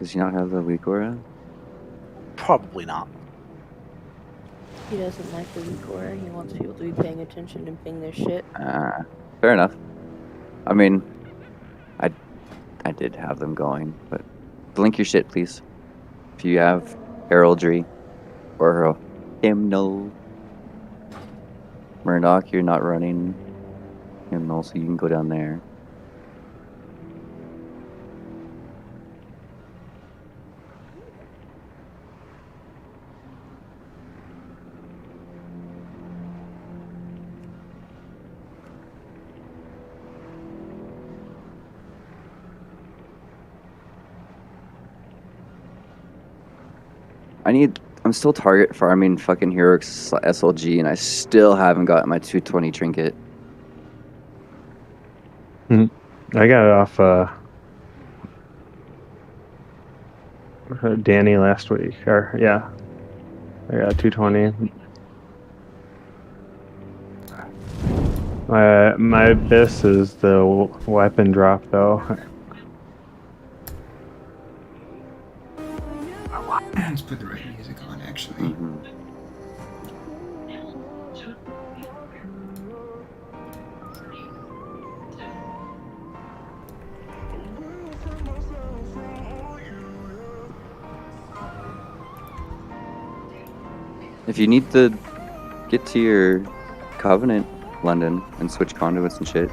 Does he not have the weak aura? Probably not. He doesn't like the weak aura. He wants people to be paying attention and ping their shit. Fair enough. I mean, I did have them going, but blink your shit, please. If you have heraldry or a hymnal, Murdoch, you're not running hymnal, so you can go down there. I'm still target farming fucking heroic SLG, and I still haven't gotten my 220 trinket. I got it off Danny last week. Or yeah, I got 220. My abyss is the weapon drop though. Let's put the right music on, actually. If you need to get to your Covenant, London, and switch conduits and shit.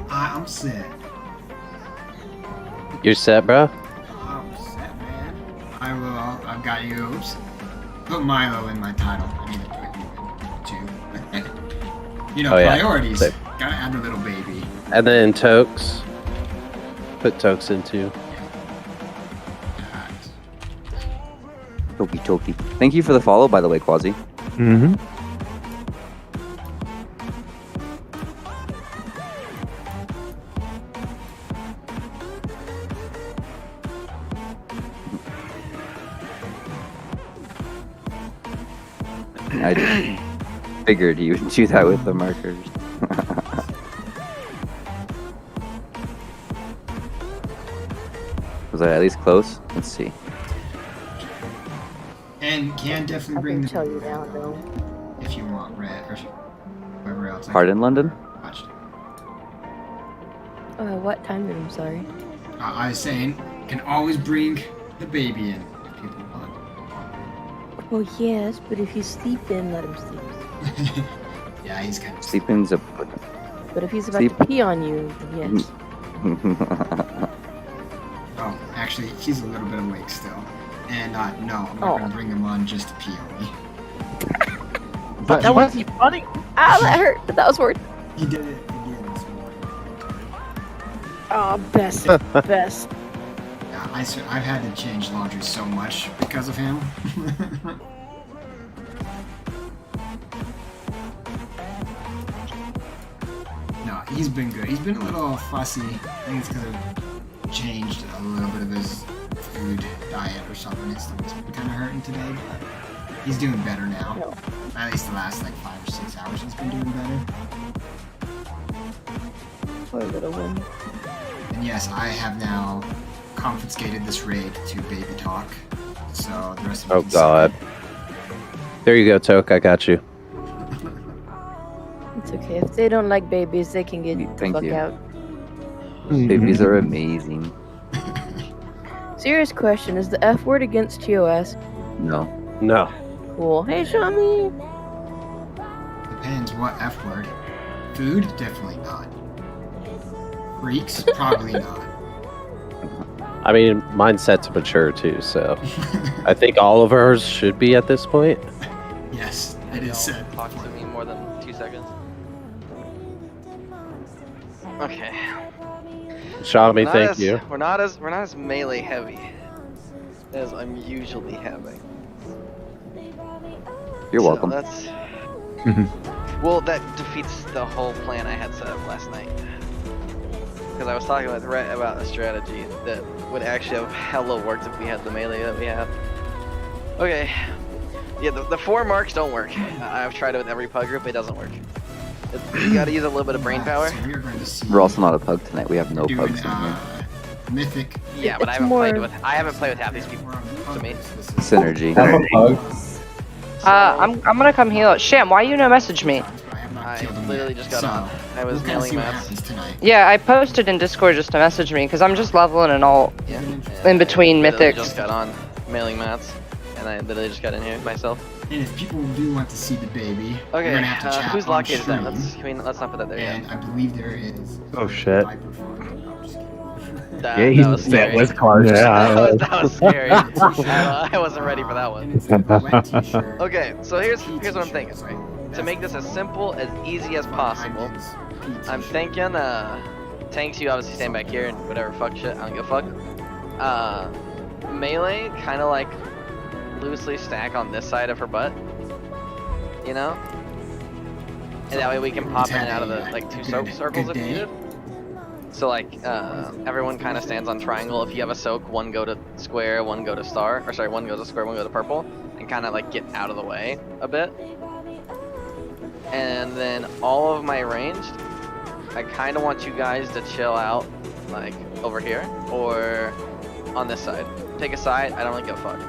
I'm set. You're set, bro? I'm set, man. I will. I've got you. Oops. Put Milo in my title. I need to put you in too. You know, priorities. Sick. Gotta add the little baby. And then Tokes. Put Tokes into. Toki. Thank you for the follow, by the way, Quasi. I figured you would do that with the markers. Was I at least close? Let's see. And can definitely I bring can the tell you now, though. if you want red or whoever else. Pardon, London? Watched. What time room? Sorry. I was saying, can always bring the baby in if people want. Well, yes, but if he's sleeping, let him sleep. Yeah, he's kind of Sleeping's a... But if he's about to pee on you, then yes. Oh, actually, he's a little bit awake still. And no, I'm not gonna bring him on just to pee on me. But that wasn't funny. Ah, that hurt, but that was worth it. He did it again this morning. Oh, best. Yeah, I've had to change laundry so much because of him. No, he's been good. He's been a little fussy. I think it's because I've changed a little bit of his food diet or something. His stomach's been kind of hurting today, but he's doing better now. No. At least the last like 5 or 6 hours he's been doing better. Poor little one. And yes, I have now confiscated this raid to Baby Talk. So the rest of Oh god. There you go, Toke. I got you. It's okay. If they don't like babies, they can get the Thank fuck you. out. Babies are amazing. Serious question, is the F word against TOS? No. No. Cool. Hey, Shami! Depends what F word. Food? Definitely not. Freaks? Probably not. I mean, mine's set to mature too, so I think all of ours should be at this point. Yes, it is said. Talk to me more than 2 seconds. Okay. Shami, thank you. We're not as melee heavy as I'm usually having. You're welcome. That's well, that defeats the whole plan I had set up last night. Because I was talking with Rhett about a strategy that would actually have hella worked if we had the melee that we have. Okay. Yeah, the 4 marks don't work. I've tried it with every pug group, it doesn't work. You gotta use a little bit of brain power. So we're going to see We're also not a pug tonight. We have no doing, pugs in here. Mythic. Yeah, but I It's haven't played more- with half these people. We're on To me. this is- Synergy. I'm a pug. So, I'm gonna come heal. Sham, why you no message me? But I have not I killed him literally yet, just got so on. I was we'll kinda mailing see what mats. happens tonight. Yeah, I posted in Discord just to message me because I'm just leveling and all Yeah. in between I literally mythics. just got on mailing mats, and I literally just got in here myself. And if people do want to see the baby, Okay, we're gonna have to chat whose on lock is that? stream. Let's not put that there yet. And I believe there is. Oh, shit. Microphone. No, I'm just kidding. That was scary. was cars. Yeah. that was scary. I wasn't ready for that one. And it's a wet t-shirt. Okay, so here's what I'm thinking, right? To make this as simple, as easy as possible, I'm thinking, Tanks, you obviously stand back here and whatever, fuck shit, I don't give a fuck. Melee, kind of like loosely stack on this side of her butt, you know? And that way we can pop in and out of the, like, two soak circles if needed. So, like, everyone kind of stands on triangle. If you have a soak, one go to square, one go to star, or sorry, one go to square, one go to purple, and kind of, like, get out of the way a bit. And then all of my ranged, I kind of want you guys to chill out, like, over here, or on this side. Pick a side, I don't really give a fuck.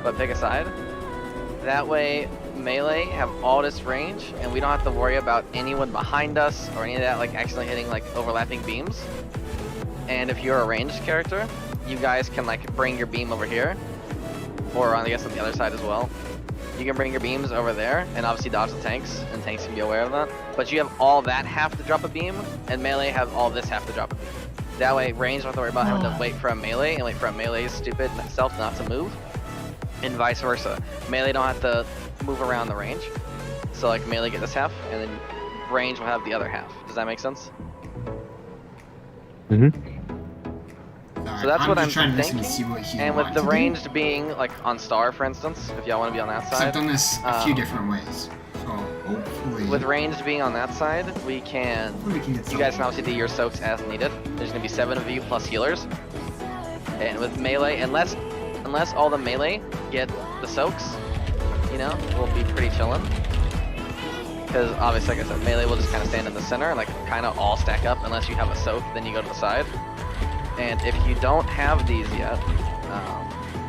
But pick a side. That way, melee have all this range, and we don't have to worry about anyone behind us, or any of that, like, accidentally hitting, like, overlapping beams. And if you're a ranged character, you guys can, like, bring your beam over here, or I guess on the other side as well. You can bring your beams over there, and obviously dodge the tanks, and tanks can be aware of that. But you have all that have to drop a beam, and melee have all this have to drop a beam. That way, range don't have to worry about having to wait for a melee, and wait for a melee's stupid self not to move. And vice versa. Melee don't have to move around the range. So like melee get this half, and then range will have the other half. Does that make sense? So that's what I'm just trying to listen thinking. to see what he And with wants the to do. ranged being like on star, for instance, if y'all want to be on that So I've side. done this a few um, different ways. So hopefully, With ranged being on that side, we can. hopefully we can get You guys something. can obviously do your soaks as needed. There's gonna be 7 of you plus healers. And with melee, unless all the melee get the soaks, you know, we'll be pretty chillin'. Because obviously, like I said, melee will just kind of stand in the center and like kind of all stack up. Unless you have a soak, then you go to the side. And if you don't have these yet,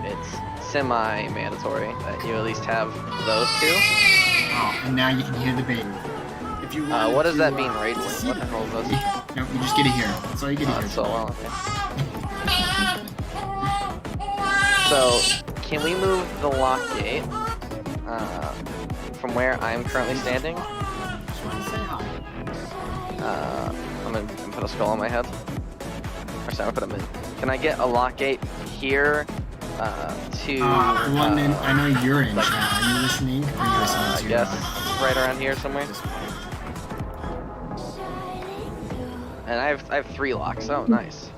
it's semi-mandatory that you at least have those two. Oh, and now you can hear the baby. If you What does that mean, to Raid? see What the hell is this? No, you just get to hear. That's all you get to hear. So well, okay. So, can we move the lock gate from where I'm currently standing? Just want to say hi. I'm gonna put a skull on my head. Or sorry, I'm gonna put a Can I get a lock gate here to? One in, I know you're in chat. Are you listening? Or are you listening to? Yes, right around here somewhere. And I have 3 locks. Oh, nice.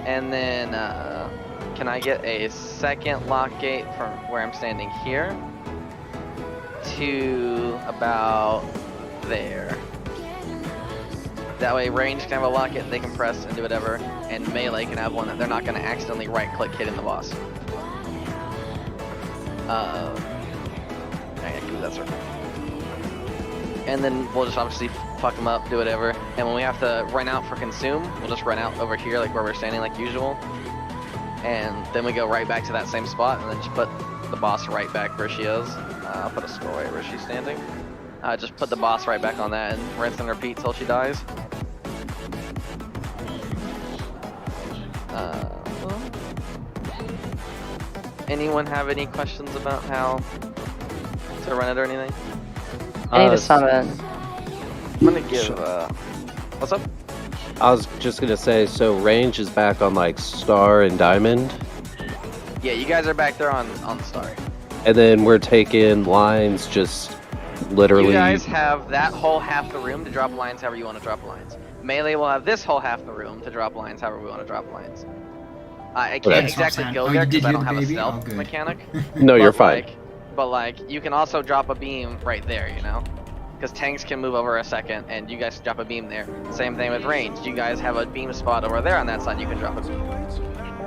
And then, can I get a second lock gate from where I'm standing here to about there? That way, range can have a lock it, they can press and do whatever, and melee can have one that they're not going to accidentally right-click hitting the boss. I can do that circle. And then we'll just obviously fuck them up, do whatever. And when we have to run out for consume, we'll just run out over here, like where we're standing, like usual. And then we go right back to that same spot, and then just put the boss right back where she is. I'll put a skull right where she's standing. Just put the boss right back on that and rinse and repeat till she dies. Anyone have any questions about how to run it or anything? I need to summon. I'm gonna give, what's up? I was just gonna say, so range is back on like star and diamond, Yeah, you guys are back there on star. and then we're taking lines just literally. You guys have that whole half the room to drop lines however you want to drop lines. Melee will have this whole half the room to drop lines however we want to drop lines. I can't Okay. exactly go Oh, there you did because I hear don't the have a baby? Oh, stealth good. mechanic. No, you're But, fine. But like, you can also drop a beam right there, you know? Because tanks can move over a second, and you guys drop a beam there. Same thing with range. You guys have a beam spot over there on that side, you can drop a beam.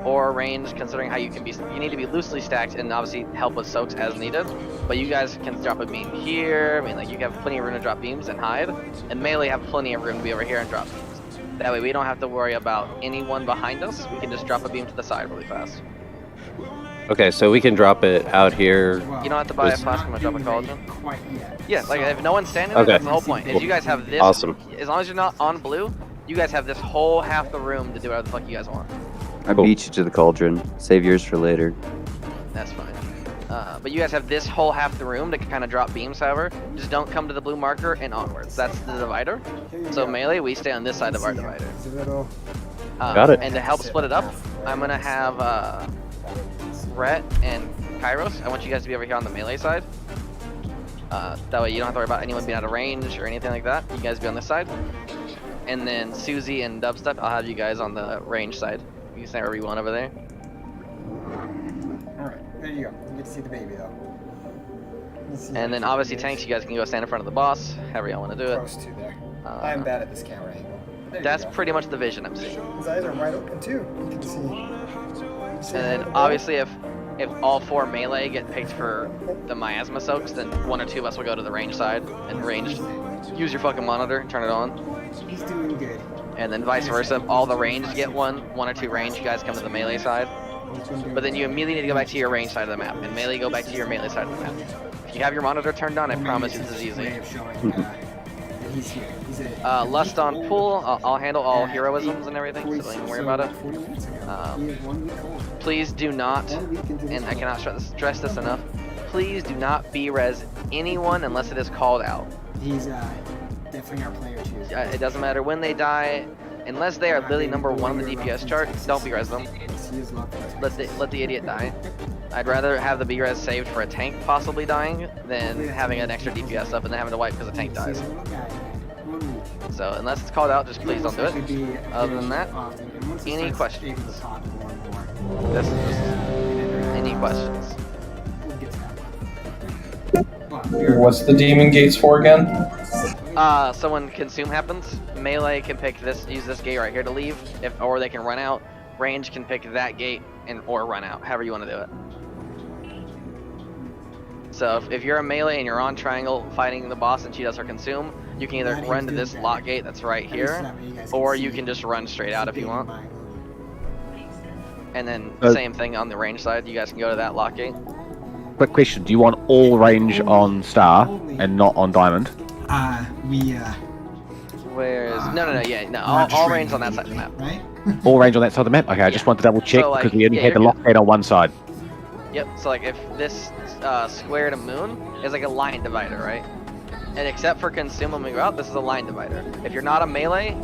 Or range, considering how you can be, you need to be loosely stacked and obviously help with soaks as needed. But you guys can drop a beam here. I mean, like, you have plenty of room to drop beams and hide. And melee have plenty of room to be over here and drop beams. That way we don't have to worry about anyone behind us. We can just drop a beam to the side really fast. Okay, so we can drop it out here. Well, You don't have to buy a Just- flask and drop a not cauldron. ready quite yet. Yeah, like So- if no one's standing there, Okay. that's the whole point. Is you guys have this. Awesome. As long as you're not on blue, you guys have this whole half the room to do whatever the fuck you guys want. I Cool. beat you to the cauldron. Save yours for later. That's fine. But you guys have this whole half the room to kind of drop beams, however. Just don't come to the blue marker and onwards. That's the divider. So melee, we stay on this side of our divider. It's a little- Got it. And to help split it up, I'm going to have Rhett and Kairos. I want you guys to be over here on the melee side. That way you don't have to worry about anyone being out of range or anything like that. You guys be on this side. And then Susie and Dubstep, I'll have you guys on the range side. You can stand wherever you want over there. Alright, there you go. You get to see the baby though. Let's see And then how obviously it is. tanks, you guys can go stand in front of the boss, however y'all want to do it. Close to there. I'm bad at this camera angle. There you That's go. pretty much the vision I'm seeing. His eyes are wide open too. You can see. And then obviously if all 4 melee get picked for the miasma soaks, then 1 or 2 of us will go to the range side and ranged. Use your fucking monitor, turn it on. He's doing good. And then vice versa, if all the range get 1 or 2 range, you guys come to the melee side. But then you immediately need to go back to your range side of the map, and melee go back to your melee side of the map. If you have your monitor turned on, I promise you this is easy. Way of showing, that he's here. He's a, Lust on pool, I'll handle all heroisms and everything, so don't even worry about it. 40 minutes ago. Um, He is 1 week old. Please do not, 1 week into this and I month. cannot stress this enough, please do not B-res anyone unless it is called out. He's definitely our player too. It doesn't matter when they die, unless they are literally number 1 on the DPS chart, don't B-res them. He is locked into Let the idiot die. I'd rather have the B-res saved for a tank possibly dying than having an extra DPS up and then having to wipe because a tank dies. So unless it's called out, just please don't do it. Other than that, any questions? This is just any questions. What's the demon gates for again? So when consume happens, melee can pick this, use this gate right here to leave, or they can run out. Range can pick that gate or run out, however you want to do it. So if you're a melee and you're on triangle fighting the boss and she does her consume, you can either run to this lock gate that's right here, or you can just run straight out if you want. And then same thing on the range side, you guys can go to that lock gate. Quick question: do you want all range on Star and not on Diamond? Where is all range on that side of the map. Right? All range on that side of the map. Okay, I just wanted to double check So, like, because we only yeah, had the you're lock gate on one side. Yep, so like if this square to moon is like a line divider, right? And except for consume when we go out, this is a line divider. If you're not a melee,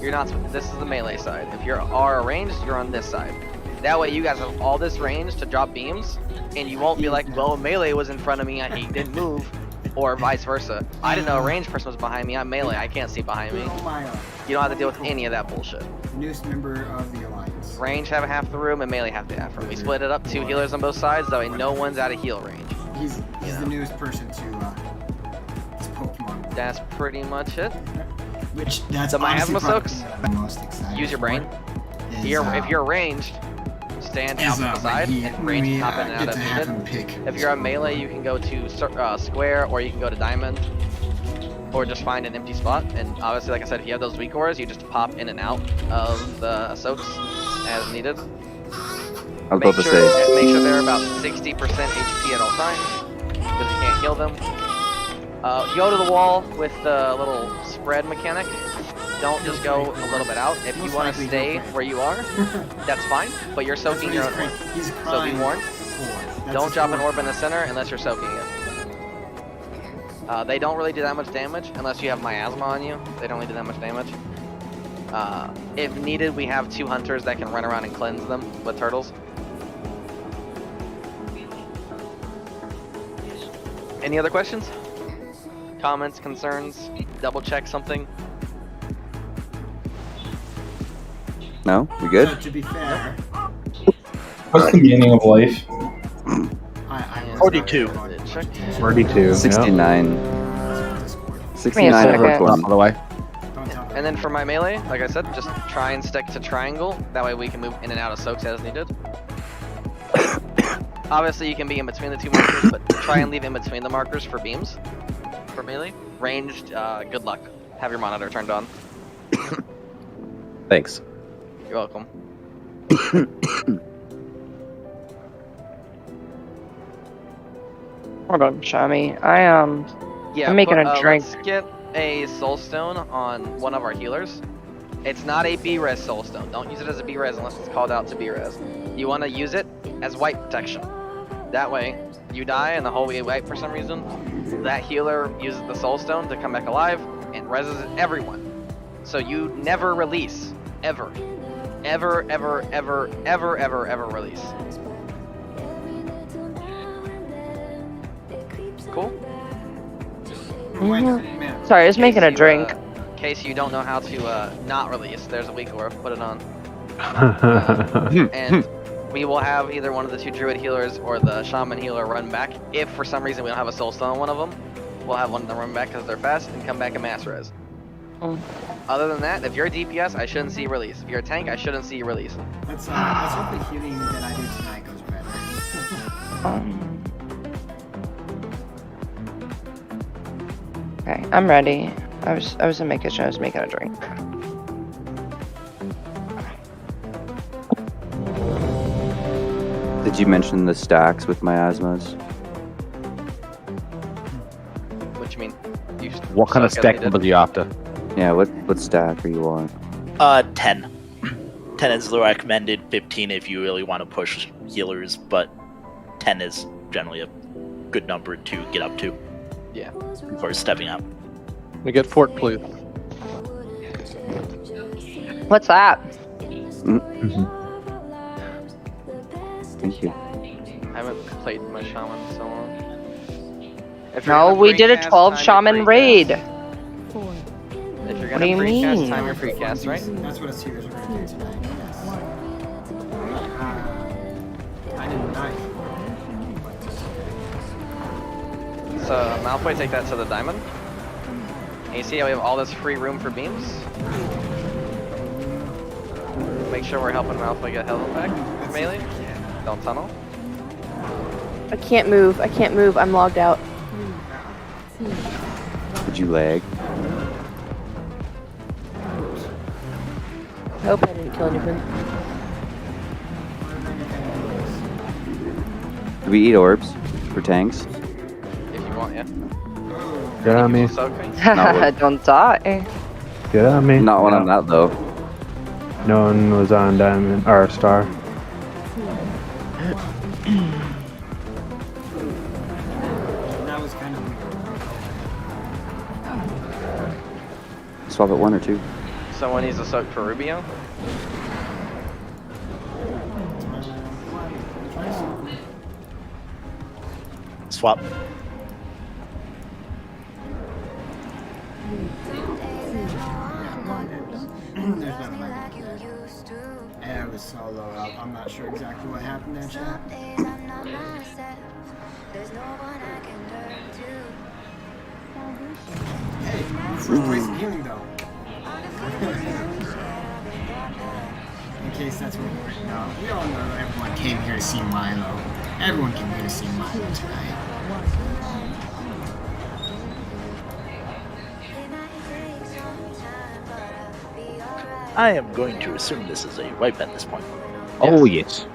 this is the melee side. If you are ranged, you're on this side. That way you guys have all this range to drop beams, and you won't be like, well, melee was in front of me, he didn't move, or vice versa. I didn't know a ranged person was behind me, I'm melee, I can't see behind me. You don't have to deal with any of that bullshit. Newest member of the Alliance. Range have half the room, and melee have the half room. We split it up, 2 healers on both sides, that way no one's out of heal range. He's the newest person to this Pokemon. That's pretty much it. Which that's The honestly miasma probably soaks? the most exciting. Use your brain. Is, If you're ranged, stand out to the side and range hop in and out get if to have him needed. pick. If you're a melee, you can go to square, or you can go to diamond, or just find an empty spot. And obviously, like I said, if you have those weak auras, you just pop in and out of the soaks as needed. I was about to say. Make sure they're about 60% HP at all times, because you can't heal them. Go to the wall with the little spread mechanic. Don't just go a little bit out. If you want to stay where you are, that's fine, but you're soaking your own orb. So be warned, don't drop an orb in the center unless you're soaking it. They don't really do that much damage unless you have miasma on you. They don't really do that much damage. If needed, we have 2 hunters that can run around and cleanse them with turtles. Any other questions? Comments, concerns? Double check something? No, we good? To be fair, What's the meaning of life? I was 42. not really Check. 32. 69. Give me a 69 second. per By one. the way. Don't tell me. And then for my melee, like I said, just try and stick to triangle. That way we can move in and out of soaks as needed. Obviously you can be in between the 2 markers, but try and leave in between the markers for beams. For melee. Ranged, good luck. Have your monitor turned on. Thanks. You're welcome. Hold on, Shami. Yeah, I'm making a drink. Let's get a soul stone on one of our healers. It's not a B-res soul stone. Don't use it as a B-res unless it's called out to B-res. You want to use it as wipe protection. That way, you die and the whole way wipe for some reason, that healer uses the soul stone to come back alive and reses everyone. So you never release. Ever. Ever, ever, ever, ever, ever, ever release. Cool? Sorry, I was making a drink. In case you don't know how to not release, there's a weak aura, put it on. And we will have either one of the two druid healers or the shaman healer run back. If for some reason we don't have a soul stone on one of them, we'll have one of them run back because they're fast and come back and mass res. Other than that, if you're a DPS, I shouldn't see you release. If you're a tank, I shouldn't see you release. Let's hope the healing that I do tonight goes better. Okay, I'm ready. I was in my kitchen. I was making a drink. Did you mention the stacks with miasmas? What you mean? You What kind of suck stack as they number are you after? Yeah, what stack are you on? 10. 10 is the recommended, 15 if you really want to push healers, but 10 is generally a good number to get up to. Yeah. Before stepping up. We get Fort Cluth. What's that? Thank you. I haven't played my shaman in so long. If you're No, gonna we did a precast, 12 time your shaman precast. raid. If you're What do gonna you precast, mean? time your precast, right? That's what a series are going to do tonight. Yes. I didn't die. So Malfoy, take that to the diamond. And you see how we have all this free room for beams? Make sure we're helping Malfoy get health back. Melee. Don't tunnel. I can't move. I can't move. I'm logged out. Did you lag? I hope I didn't kill anything. Do we eat orbs for tanks? If you want, yeah. Get on me. Soak me. Don't die. Get on me. Not when I'm out though. No one was on diamond or star. That was kind of weird. Swap at 1 or 2. Someone needs to soak for Rubio. Swap. There's nothing I can do. Yeah, it was so low up. I'm not sure exactly what happened there, chat. Hey, first place in healing though. In case that's what we're no. We all know everyone came here to see Milo. Everyone came here to see Milo tonight. I am going to assume this is a wipe at this point. Oh, yes.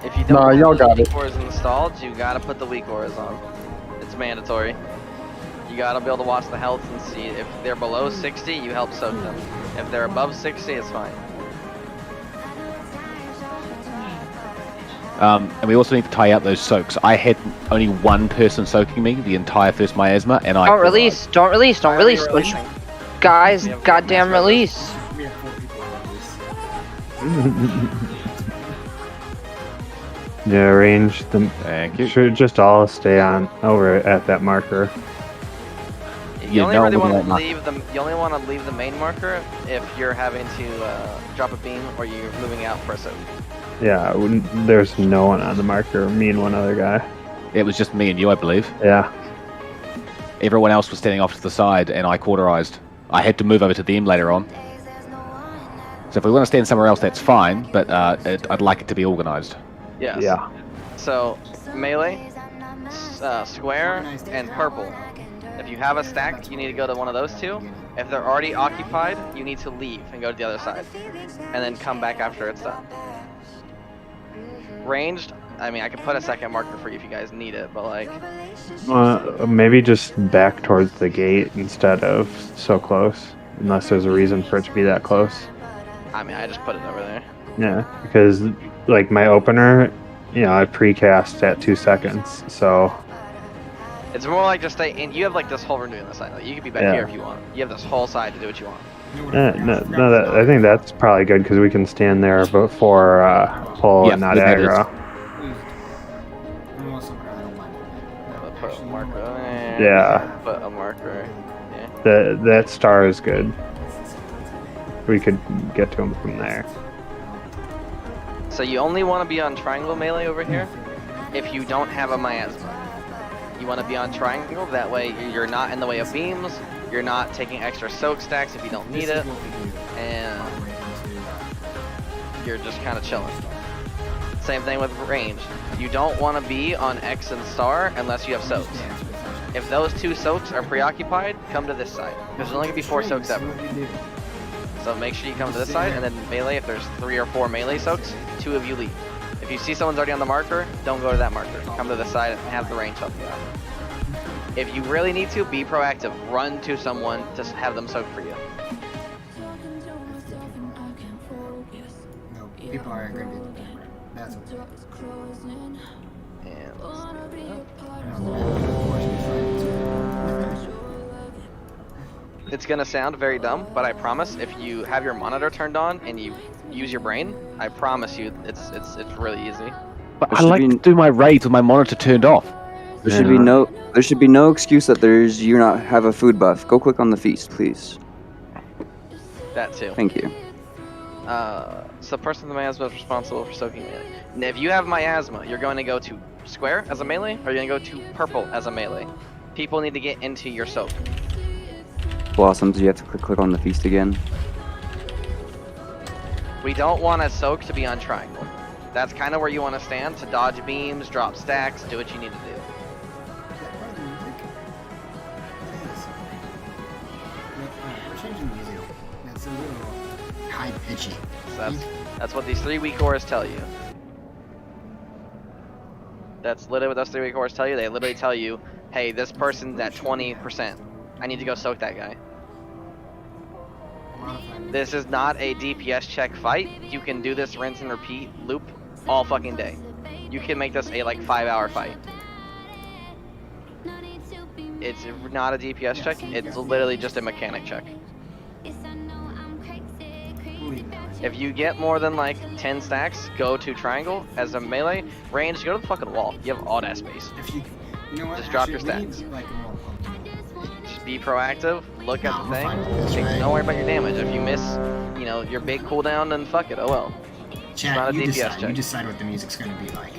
If you don't Nah, have y'all the got weak it. auras installed, you gotta put the weak auras on. It's mandatory. You gotta be able to watch the health and see if they're below 60, you help soak them. If they're above 60, it's fine. And we also need to tie out those soaks. I had only one person soaking me the entire first miasma, and I Don't release. Don't release. Don't release. Guys, goddamn release. We have 4 people on this. Yeah, range them. Thank you. Should just all stay on over at that marker. You only no, really we want don't to mark. leave the you only want to leave the main marker if you're having to drop a beam or you're moving out for a soak. Yeah, there's no one on the marker. Me and one other guy. It was just me and you, I believe. Yeah. Everyone else was standing off to the side, and I cauterized. I had to move over to them later on. So if we want to stand somewhere else, that's fine, but I'd like it to be organized. Yes. Yeah. So melee, square, and purple. If you have a stack, you need to go to one of those two. If they're already occupied, you need to leave and go to the other side. And then come back after it's done. Ranged, I mean, I could put a second marker for you if you guys need it, but like... Maybe just back towards the gate instead of so close. Unless there's a reason for it to be that close. I mean, I just put it over there. Yeah, because like my opener, you know, I precast at 2 seconds, so... It's more like just stay in. You have like this whole room doing this side. Like, you could be back here if you want. You have this whole side to do what you want. I think that's probably good because we can stand there before pull and not aggro. Put a marker there. Yeah. Put a marker. Yeah. That star is good. We could get to him from there. So you only want to be on triangle melee over here if you don't have a miasma. You want to be on triangle, that way you're not in the way of beams, you're not taking extra soak stacks if you don't need it, and you're just kind of chilling. Same thing with range. You don't want to be on X and star unless you have soaks. If those two soaks are preoccupied, come to this side. There's only going to be 4 soaks ever. So make sure you come to this side, and then melee, if there's 3 or 4 melee soaks, 2 of you leave. If you see someone's already on the marker, don't go to that marker. Come to the side and have the range help you out. If you really need to, be proactive. Run to someone to have them soak for you. No, people are going to be... That's okay. It's gonna sound very dumb, but I promise if you have your monitor turned on and you use your brain, I promise you it's really easy. But I like to do my raids with my monitor turned off. There should be no excuse that you not have a food buff. Go click on the feast, please. That too. Thank you. So person with miasma is responsible for soaking melee. Now, if you have miasma, you're going to go to square as a melee, or you're going to go to purple as a melee. People need to get into your soak. Blossoms, you have to click on the feast again. We don't want a soak to be on triangle. That's kind of where you want to stand to dodge beams, drop stacks, do what you need to do. We're changing the music. That's a little high pitchy. So that's what these 3 weak cores tell you. That's literally what those 3 weak cores tell you. They literally tell you, hey, this person's at 20%. I need to go soak that guy. This is not a DPS check fight. You can do this rinse and repeat loop all fucking day. You can make this a like 5-hour fight. It's not a DPS check. It's literally just a mechanic check. If you get more than like 10 stacks, go to triangle as a melee. Range, go to the fucking wall. You have all that space. You know what? Just drop your stacks. Just be proactive. Look at the thing. Don't worry about your damage. If you miss, you know, your big cooldown, then fuck it. Oh well. It's not a DPS check. You decide what the music's gonna be like.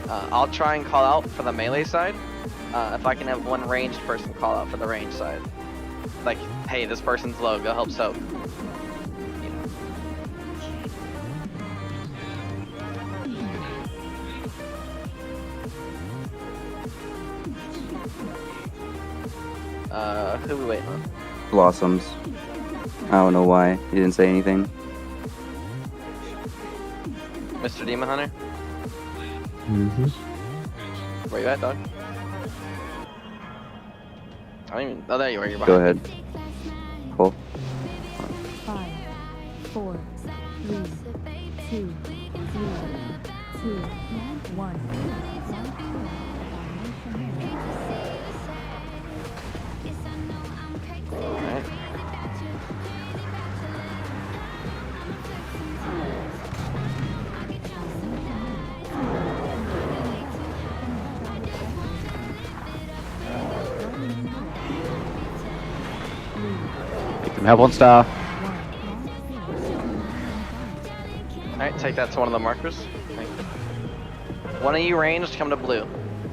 I'll try and call out for the melee side. If I can have one ranged person call out for the range side. Like, hey, this person's low, go help soak. Who we waiting on? Blossoms. I don't know why. He didn't say anything. Mr. Demon Hunter? Mm-hmm. Where you at, dog? I don't even... Oh, there you are. You're behind. Go ahead. Cool. 5, 4, 3, 2, 0, 2, 1. Alright. Make them have 1 star. Alright, take that to one of the markers. Thank you. One of you ranged, come to blue.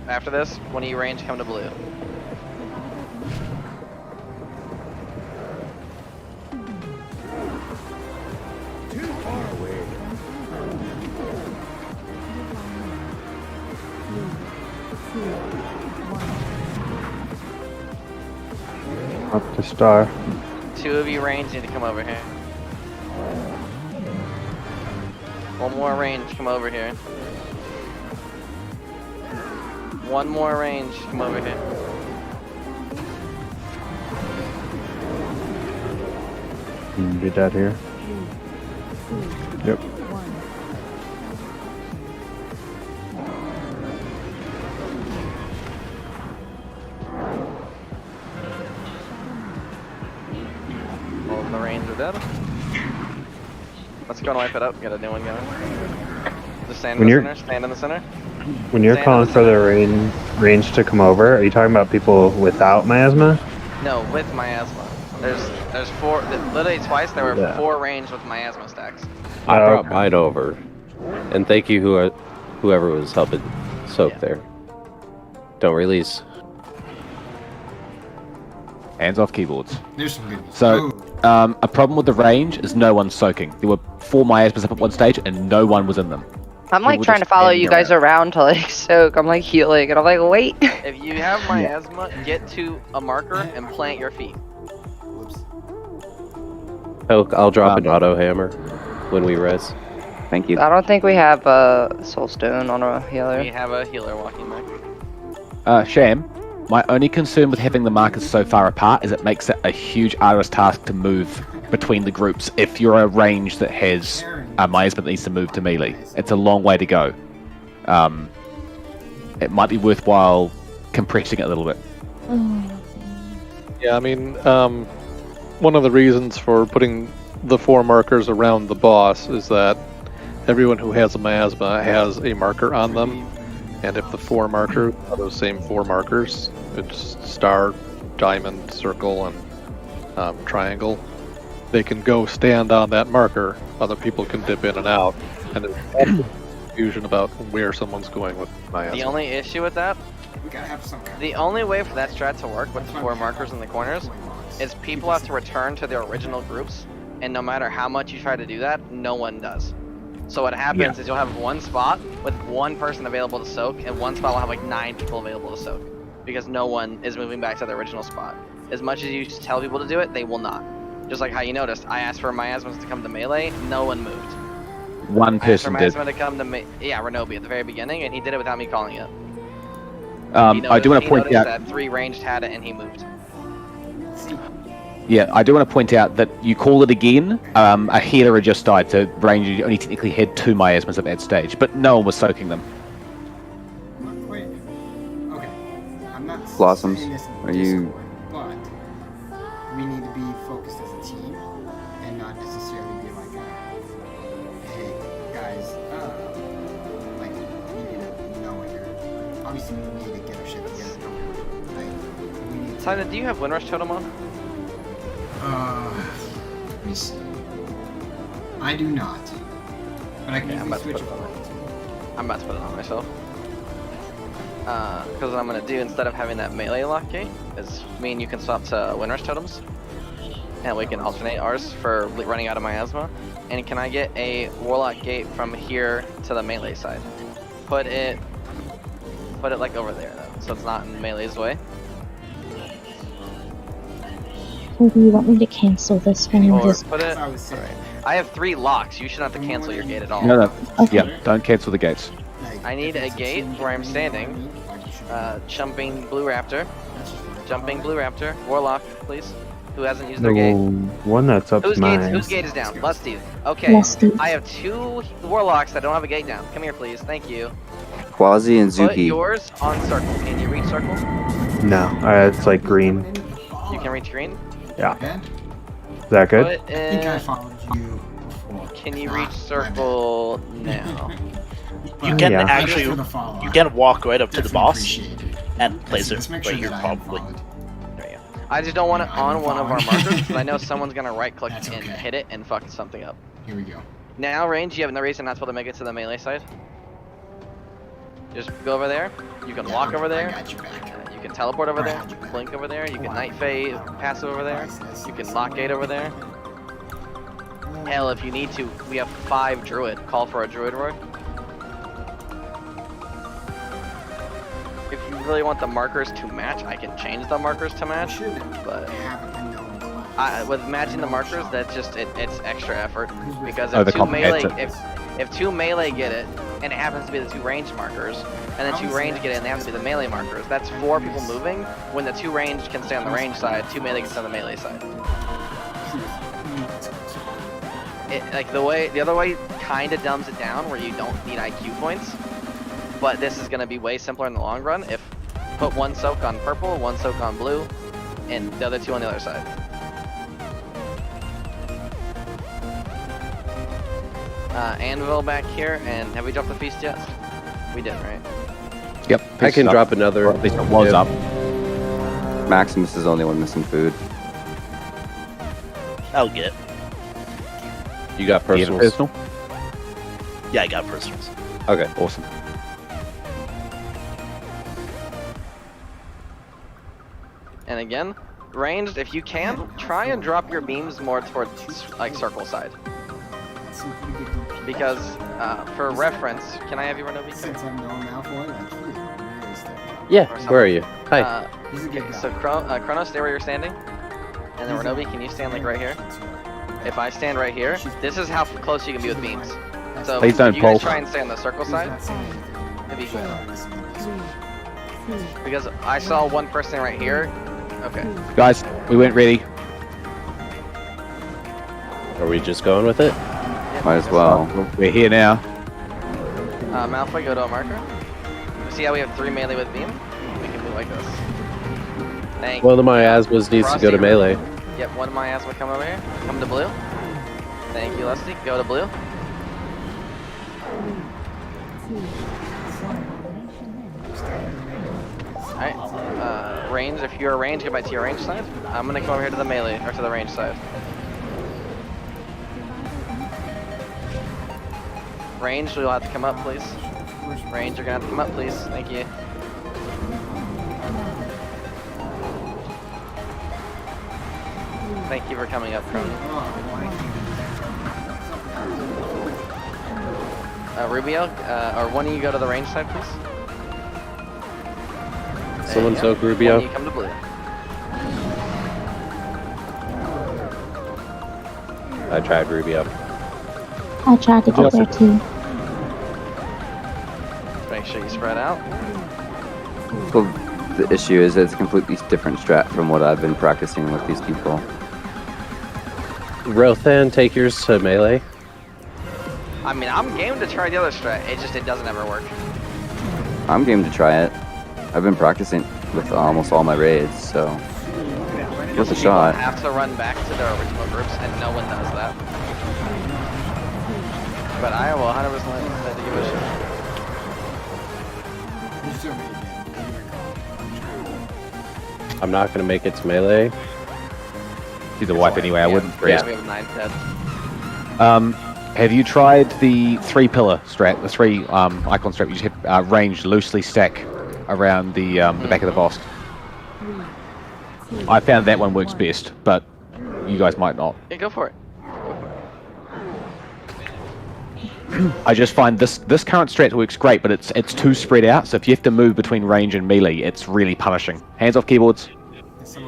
After this, one of you ranged, come to blue. Up to star. 2 of you range need to come over here. 1 more range, come over here. 1 more range, come over here. Be dead here. Yep. All of the range are dead. Let's go and wipe it up. Get a new one going. Just stand in the center. Stand in the center. When you're calling for the range to come over, are you talking about people without miasma? No, with miasma. There's 4. Literally twice there were 4 range with miasma stacks. I brought mine over, and thank you whoever was helping soak there. Don't release. Hands off keyboards. There's some good news. So, a problem with the range is no one's soaking. There were 4 miasmas up at one stage, and no one was in them. I'm like trying to follow you guys around to like soak. I'm like healing, and I'm like, wait. If you have miasma, get to a marker and plant your feet. I'll drop an auto hammer when we res. Thank you. I don't think we have a soul stone on a healer. We have a healer walking back. Sham, my only concern with having the markers so far apart is it makes it a huge arduous task to move between the groups if you're a range that has a miasma that needs to move to melee. It's a long way to go. It might be worthwhile compressing it a little bit. Yeah, I mean, one of the reasons for putting the 4 markers around the boss is that everyone who has a miasma has a marker on them, and if the 4 markers are those same 4 markers, it's star, diamond, circle, and triangle, they can go stand on that marker, other people can dip in and out, and there's confusion about where someone's going with miasma. The only issue with that, We gotta have some kind the only way for that strat to work with the 4 markers in the corners is people have to return to their original groups, and no matter how much you try to do that, no one does. So what happens is you'll have 1 spot with 1 person available to soak, and 1 spot will have like 9 people available to soak, because no one is moving back to their original spot. As much as you tell people to do it, they will not. Just like how you noticed, I asked for miasmas to come to melee, no one moved. 1 person I asked did. for miasma to come to ronobe at the very beginning, and he did it without me calling it. I do want to point out that 3 ranged had it, and he moved. Yeah, I do want to point out that you call it again. A healer had just died, so range only technically had 2 miasmas at that stage, but no one was soaking them. Wait. Okay. I'm not Blossoms, saying this in are you- Discord, but we need to be focused as a team and not necessarily be like, hey guys, like you need to know what you're. Obviously, we need to get our shit together. Like, we need to. Simon, do you have Windrush Totem on? Let me see. I do not. But I can I'm easily about to switch put it it on. over. I'm about to put it on myself. Because what I'm going to do instead of having that melee lock gate is me and you can swap to Windrush Totems. And we can alternate ours for running out of miasma. And can I get a Warlock gate from here to the melee side? Put it like over there though, so it's not in melee's way. Or do you want me to cancel this one and Or just... put it. Alright. I have 3 locks. You shouldn't have to cancel your gate at all. No. Okay. Yeah, don't cancel the gates. I need a gate where I'm standing. Jumping Blue Raptor. Jumping Blue Raptor. Warlock, please. Who hasn't used their gate? One that's up Whose mine. gate is down? Lusty. Okay. Lusty. I have 2 Warlocks that don't have a gate down. Come here, please. Thank you. Quasi and Put Zuki. yours on circle. Can you reach circle? No, it's like green. You can reach green? Yeah. Is that good? Put I think I in... followed you before. Can you reach circle now? You can Yeah. actually, Thanks for the follow-up. you can walk right up to the Definitely boss appreciate it. and place Let's it make where sure you're that I am probably. followed. There you go. I just don't want it on one of our markers because I know someone's gonna right click That's and okay. hit it and fuck something up. Here we go. Now, range, you have no reason not to be able to make it to the melee side. Just go over there. You can walk over there. I got you back. You can teleport over there. Right. Blink over there. You can night fade passive over there. You can lock gate over there. Hell, if you need to, we have 5 druid. Call for a druid roar. If really want the markers to match, I can change the markers to match. But with matching the markers, that's just it's extra effort because if two melee if two melee get it and it happens to be the two ranged markers, and then two range get it and they have to be the melee markers, that's 4 people moving. When the 2 range can stay on the range side, 2 melee can stay on the melee side. Like the other way kind of dumbs it down where you don't need IQ points, but this is going to be way simpler in the long run if put 1 soak on purple, 1 soak on blue, and the other 2 on the other side. Anvil back here, and have we dropped the feast yet? We did, right? Yep. I can drop another. Or at least it was up. Maximus is the only one missing food. I'll get. You got personals? Personal? Yeah, I got personals. Okay. Awesome. And again, ranged, if you can, try and drop your beams more towards like circle side. Because for reference, can I have you ronobe? Yeah, where are you? Hi. Okay, so Chrono, stay where you're standing. And then ronobe, can you stand like right here? If I stand right here, this is how close you can be with beams. So please don't you guys pull. try and stay on the circle side. Maybe because I saw one person right here. Okay. Guys, we weren't ready. Are we just going with it? Might as well. We're here now. Malfoy, go to a marker. See how we have 3 melee with beam? We can move like this. Thank One of my asthmas needs to go to melee. Yep, one of my asthma come over here. Come to blue. Thank you, Lusty. Go to blue. Alright, range, if you're range, go back to your range side. I'm gonna come over here to the melee, or to the range side. Range, you'll have to come up, please. Range, you're gonna have to come up, please. Thank you. Thank you for coming up, Cronin. Rubio, or one of you go to the range side, please. Someone soak Rubio. One of you come to blue. I tried Rubio. I tried to get there too. Make sure you spread out. Well, the issue is it's a completely different strat from what I've been practicing with these people. Rothan, take yours to melee. I mean, I'm game to try the other strat. It doesn't ever work. I'm game to try it. I've been practicing with almost all my raids, so give it a shot. People have to run back to their original groups, and no one does that. But I will 100% let you give it a shot. I'm not going to make it to melee. She's a wipe anyway, I wouldn't Yeah, risk. we have 9 dead. Have you tried the 3-pillar strat, the 3 icon strat? You just hit range loosely stack around the back of the boss. I found that one works best, but you guys might not. Yeah, go for it. I just find this current strat works great, but it's too spread out. So if you have to move between range and melee, it's really punishing. Hands off keyboards.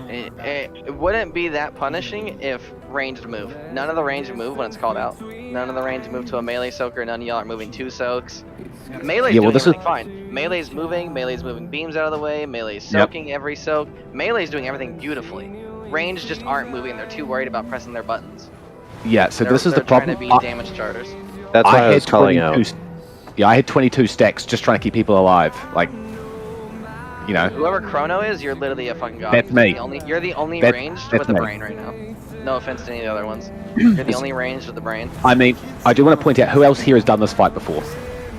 It wouldn't be that punishing if ranged move. None of the ranged move when it's called out. None of the ranged move to a melee soaker. None of y'all are moving 2 soaks. Melee's doing everything fine. Melee's moving beams out of the way. Melee's soaking every soak. Melee's doing everything beautifully. Ranged just aren't moving. They're too worried about pressing their buttons. Yeah, so this is the problem. They're trying to be damage charters. That's why I was calling out. Yeah, I had 22 stacks just trying to keep people alive. Like, you know. Whoever Chrono is, you're literally a fucking god. That's me. You're the only That's ranged with the me. brain right now. No offense to any of the other ones. You're the only ranged with the brain. I mean, I do want to point out who else here has done this fight before.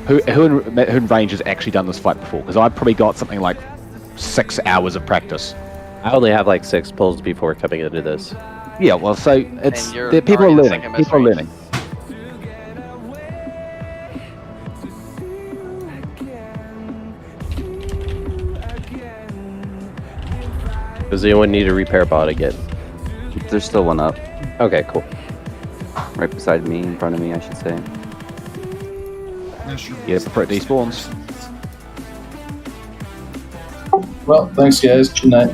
Who in range has actually done this fight before? Because I've probably got something like 6 hours of practice. I only have like 6 pulls before coming into this. Yeah, well, so it's people are learning. People are learning. Does anyone need a repair bot again? There's still one up. Okay, cool. Right beside me, in front of me, I should say. Yeah, before it despawns. Well, thanks, guys. Good night.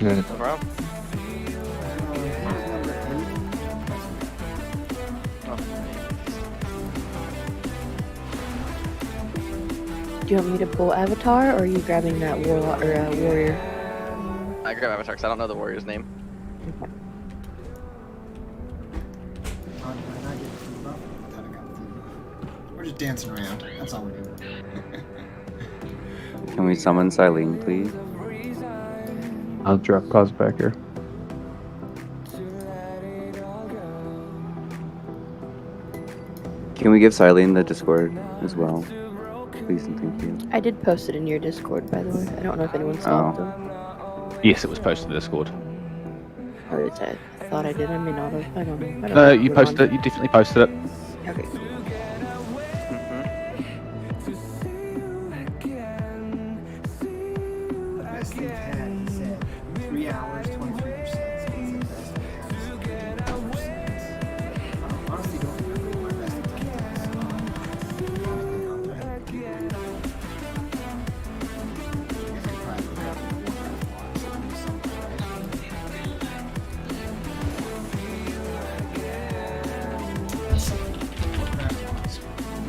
Yeah. No problem. Do you want me to pull Avatar, or are you grabbing that warlock or warrior? I grab Avatar because I don't know the warrior's name. We're just dancing around. That's all we're doing. Can we summon Silene, please? I'll drop Cause back here. Can we give Silene the Discord as well? Please and thank you. I did post it in your Discord, by the way. I don't know if anyone saw it though. Yes, it was posted in Discord. Or is that? I thought I did. I may not have. I don't know. I don't No, know. you posted it. You definitely posted it. Okay. Best thing had said 3 hours, 23%. Honestly, don't remember what my best thing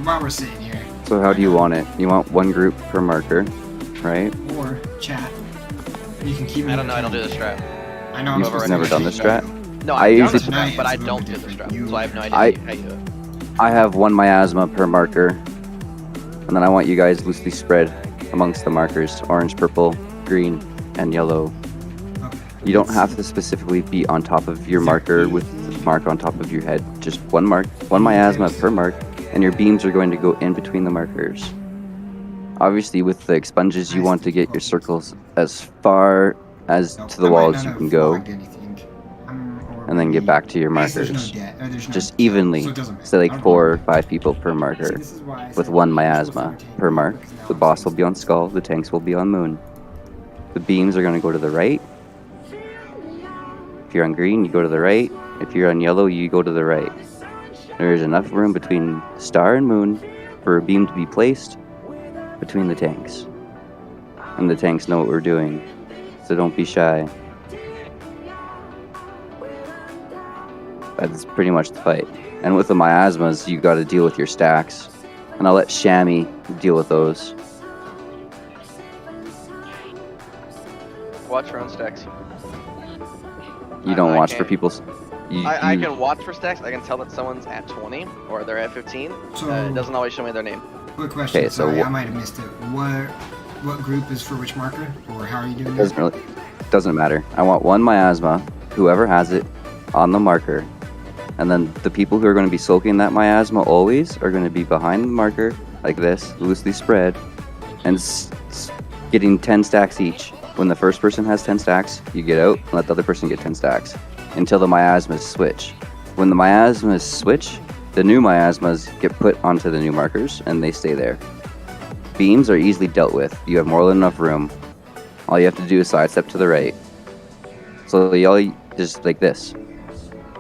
while we're sitting here, So how do you want it? You want one group per marker, right? or chat. You can keep. I don't know. I don't do the strat. I know. I'm You've supposed never to done the strat? No, I I've done the usually- strat, but I don't do the strat, so I have no idea how you do it. I have one miasma per marker, and then I want you guys loosely spread amongst the markers: orange, purple, green, and yellow. You don't have to specifically be on top of your marker with the mark on top of your head. Just one miasma per mark, and your beams are going to go in between the markers. Obviously, with the expunges, you want to get your circles as far as to the wall as you can go, and then get back to your markers. Just evenly, say like 4 or 5 people per marker, with one miasma per mark. The boss will be on Skull, the tanks will be on Moon. The beams are going to go to the right. If you're on green, you go to the right. If you're on yellow, you go to the right. There is enough room between Star and Moon for a beam to be placed between the tanks. And the tanks know what we're doing, so don't be shy. That's pretty much the fight. And with the miasmas, you gotta deal with your stacks. And I'll let Shammy deal with those. Watch your own stacks. You don't I watch for can't- people's... I can watch for stacks. I can tell that someone's at 20 or they're at 15. So- It doesn't always show me their name. Quick question. Okay, so Sorry, wha- I might have missed it. What group is for which marker, or how are you doing Doesn't matter. I want one miasma, whoever has it, on the marker. And then the people who are going to be soaking that miasma always are going to be behind the marker, like this, loosely spread, and getting 10 stacks each. When the first person has 10 stacks, you get out and let the other person get 10 stacks until the miasmas switch. When the miasmas switch, the new miasmas get put onto the new markers and they stay there. Beams are easily dealt with. You have more than enough room. All you have to do is sidestep to the right. So y'all just like this.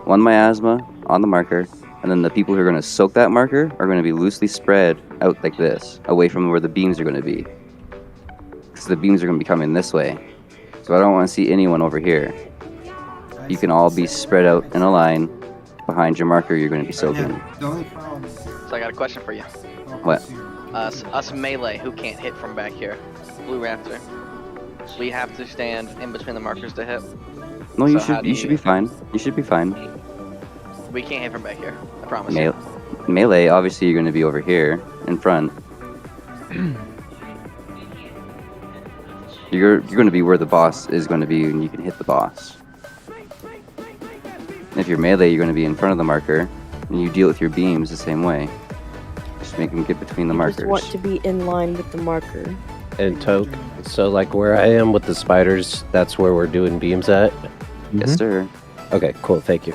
One miasma on the marker, and then the people who are going to soak that marker are going to be loosely spread out like this, away from where the beams are going to be. Because the beams are going to be coming this way. So I don't want to see anyone over here. You can all be spread out in a line behind your marker you're going to be soaking. The only problem. So I got a question for you. What? Us melee who can't hit from back here. Blue Raptor. We have to stand in between the markers to hit. No, you So how should do you should be fine. You should be fine. We can't hit from back here. I promise Me- you. Melee, obviously you're going to be over here in front. You're going to be where the boss is going to be, and you can hit the boss. If you're melee, you're going to be in front of the marker, and you deal with your beams the same way. Just make them get between the You just markers. want to be in line with the marker. And Toke, so like where I am with the spiders, that's where we're doing beams at? Yes, sir. Okay, cool, thank you.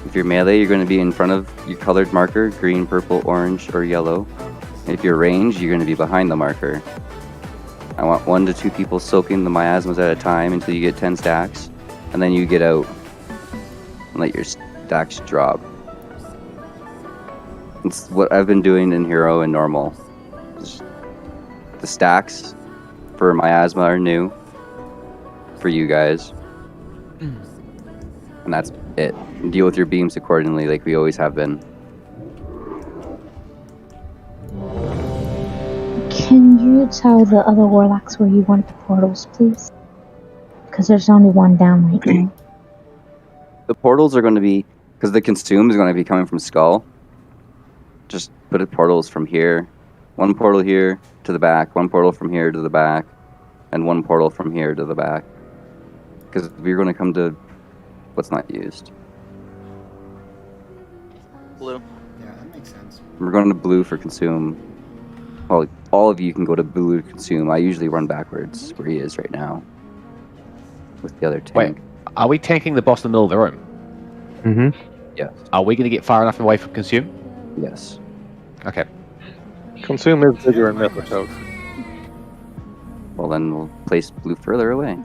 If you're melee, you're going to be in front of your colored marker, green, purple, orange, or yellow. If you're range, you're going to be behind the marker. I want 1 to 2 people soaking the miasmas at a time until you get 10 stacks, and then you get out and let your stacks drop. It's what I've been doing in Hero and Normal. Just The stacks for miasma are new for you guys. And that's it. Deal with your beams accordingly, like we always have been. Can you tell the other warlocks where you want the portals, please? Because there's only one down right now. The portals are going to be, because the consume is going to be coming from Skull. Just put it portals from here. One portal here to the back, one portal from here to the back, and one portal from here to the back. Because we're going to come to what's not used. Blue. Yeah, that makes sense. We're going to blue for consume. Well, all of you can go to blue to consume. I usually run backwards where he is right now. With the other tank. Wait, are we tanking the boss in the middle of the room? Mm-hmm. Yes. Are we going to get far enough away from consume? Yes. Okay. Consume is bigger in Mythic. Well, then we'll place blue further away.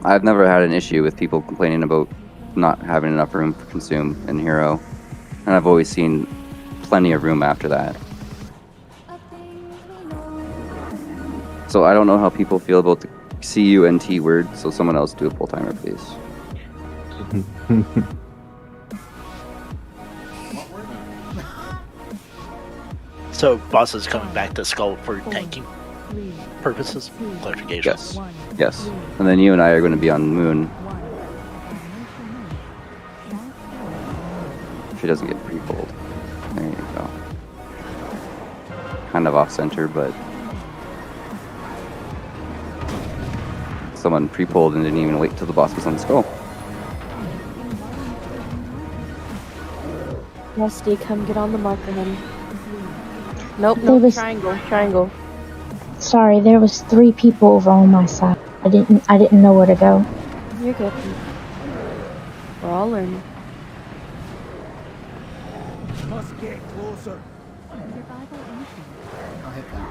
I've never had an issue with people complaining about not having enough room for consume in Hero. And I've always seen plenty of room after that. So I don't know how people feel about the CUNT word, so someone else do a full-timer, please. So boss is coming back to Skull for tanking purposes? Clarification. Yes. Yes. And then you and I are going to be on Moon. If he doesn't get pre-pulled. There you go. Kind of off-center, but... Someone pre-pulled and didn't even wait till the boss was on the Skull. Rusty, come get on the marker, honey. Nope, There nope, was- triangle. Sorry, there was 3 people over on my side. I didn't know where to go. You're good. We're all learning. Must get closer. I'll hit that.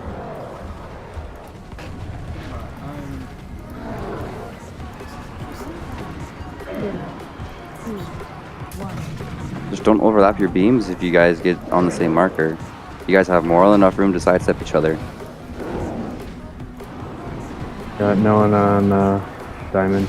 Just don't overlap your beams if you guys get on the same marker. You guys have more than enough room to sidestep each other. Got no one on diamond.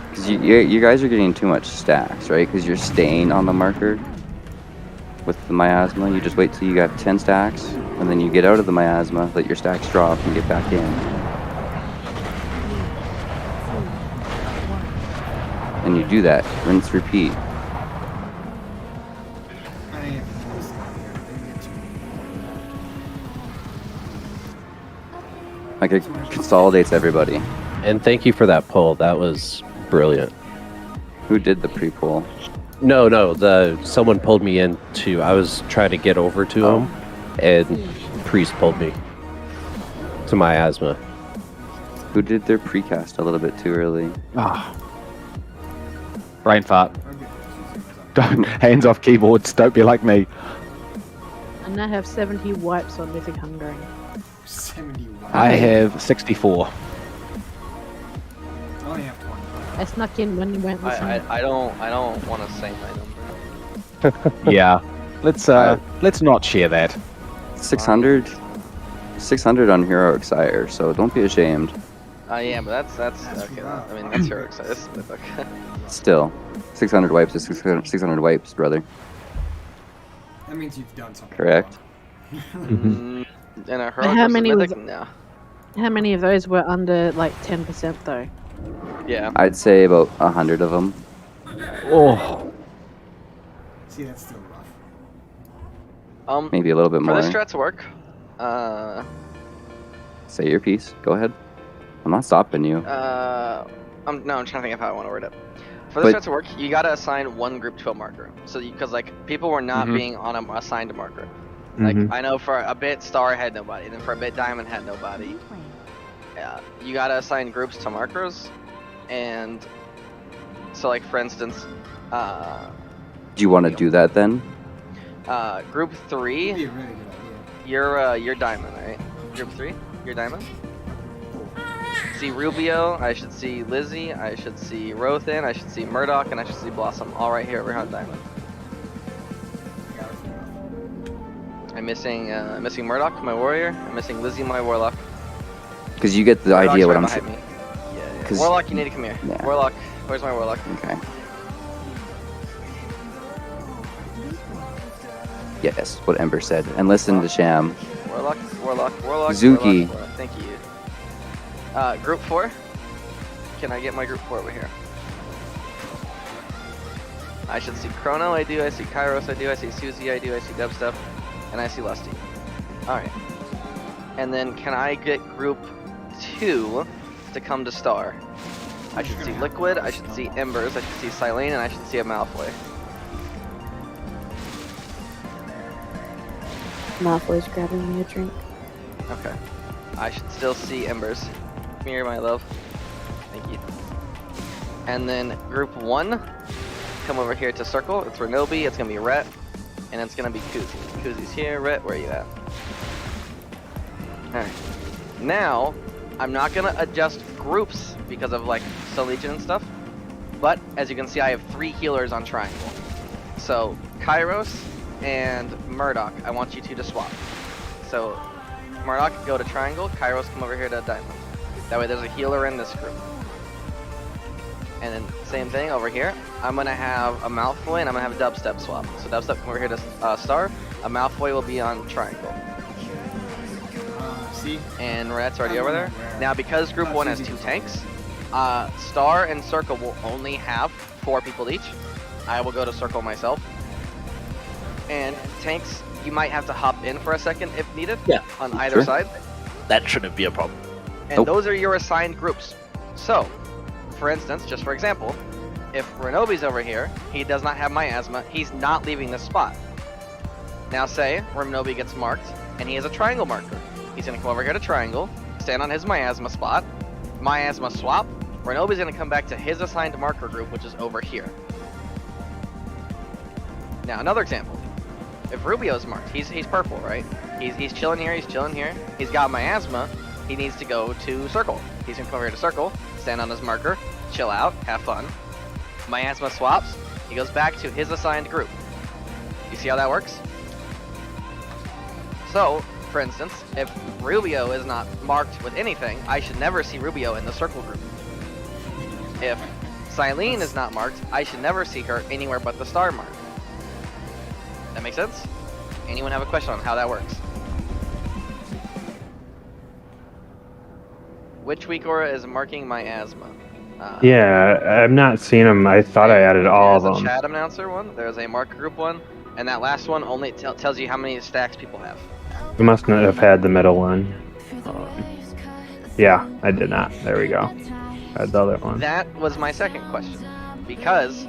Because you guys are getting too much stacks, right? Because you're staying on the marker with the miasma. You just wait till you got 10 stacks, and then you get out of the miasma, let your stacks drop, and get back in. And you do that, rinse, repeat. Like it consolidates everybody. And thank you for that poll. That was brilliant. Who did the pre-pull? No. Someone pulled me into. I was trying to get over to him, and Priest pulled me to miasma. Who did their precast a little bit too early? Ah. Brain fart. Don't, hands off keyboards, don't be like me. And I have 70 wipes on Mythic Hungering. 70 wipes. I have 64. I only have 20. I snuck in when you went listening. I don't want to say my number. Yeah. Let's not share that. 600 on Heroic Sire, so don't be ashamed. Yeah, but that's okay. I mean, that's heroic. This is Mythic. Still, 600 wipes is 600 wipes, brother. That means you've done something. Correct? In a But heroic how versus many Mythic? was- No. How many of those were under like 10% though? Yeah. I'd say about 100 of them. Oh. See, that's still rough. Maybe a little bit For more. this strat to work, Say your piece. Go ahead. I'm not stopping you. I'm trying to think of how I want to word it. For this But- strat to work, you gotta assign one group to a marker. So, because like people were not Mhm. being on assigned a marker. Like Mhm. I know for a bit Star had nobody, then for a bit Diamond had nobody. Yeah, you gotta assign groups to markers, And so, like for instance, Do you want to do that then? Group 3, That'd be a really good idea. you're diamond, right? Group 3, you're diamond. See Rubio, I should see Lizzie, I should see Rothan, I should see Murdoch, and I should see Blossom, all right here over on diamond. I'm missing Murdoch, my warrior. I'm missing Lizzie, my warlock. Because you get the Murdoch's idea what right I'm behind saying. me. Yeah. 'Cause- Warlock, you need to come here. Yeah. Warlock, where's my warlock? Okay. Yes, what Ember said. And listen to Sham. Warlock. Zuki. Warlock. Thank you. Group 4. Can I get my group 4 over here? I should see Chrono, I do. I see Kairos, I do. I see Susie, I do. I see Dubstep, and I see Lusty. Alright. And then can I get group 2 to come to Star? I should see Liquid, I should see Embers, I should see Silene, and I should see a Malfoy. Malfoy's grabbing me a drink. Okay. I should still see Embers. Come here, my love. Thank you. And then group 1, come over here to Circle. It's Ronobe, it's gonna be Rhett, and it's gonna be Kuzi. Kuzi's here. Rhett, where are you at? Alright. Now, I'm not gonna adjust groups because of like Soul Legion and stuff, but as you can see, I have 3 healers on Triangle. So, Kairos and Murdoch, I want you two to swap. So, Murdoch, go to Triangle, Kairos, come over here to Diamond. That way there's a healer in this group. And then, same thing over here. I'm gonna have a Malfoy and I'm gonna have a Dubstep swap. So Dubstep, come over here to Star. A Malfoy will be on Triangle. See? And Rat's already over there. Now, because Group 1 has 2 tanks, Star and Circle will only have 4 people each. I will go to Circle myself. And tanks, you might have to hop in for a second if needed. Yeah. On either side. That shouldn't be a problem. And those are your assigned groups. So, for instance, just for example, if Renobe's over here, he does not have miasma, he's not leaving this spot. Now say, Renobe gets marked, and he has a triangle marker. He's gonna come over here to triangle, stand on his miasma spot, miasma swap, Renobe's gonna come back to his assigned marker group, which is over here. Now another example. If Rubio's marked, he's purple, right? He's chilling here, he's got miasma, he needs to go to Circle. He's gonna come over here to Circle, stand on his marker, chill out, have fun. Miasma swaps, he goes back to his assigned group. You see how that works? So, for instance, if Rubio is not marked with anything, I should never see Rubio in the Circle group. If Silene is not marked, I should never see her anywhere but the star mark. That make sense? Anyone have a question on how that works? Which weak aura is marking miasma? Yeah, I'm not seeing them. I thought I added all of There's a them. chat announcer one, there's a marker group one, and that last one only tells you how many stacks people have. We must not have had the middle one. Yeah, I did not. There we go. I had the other one. That was my second question. Because,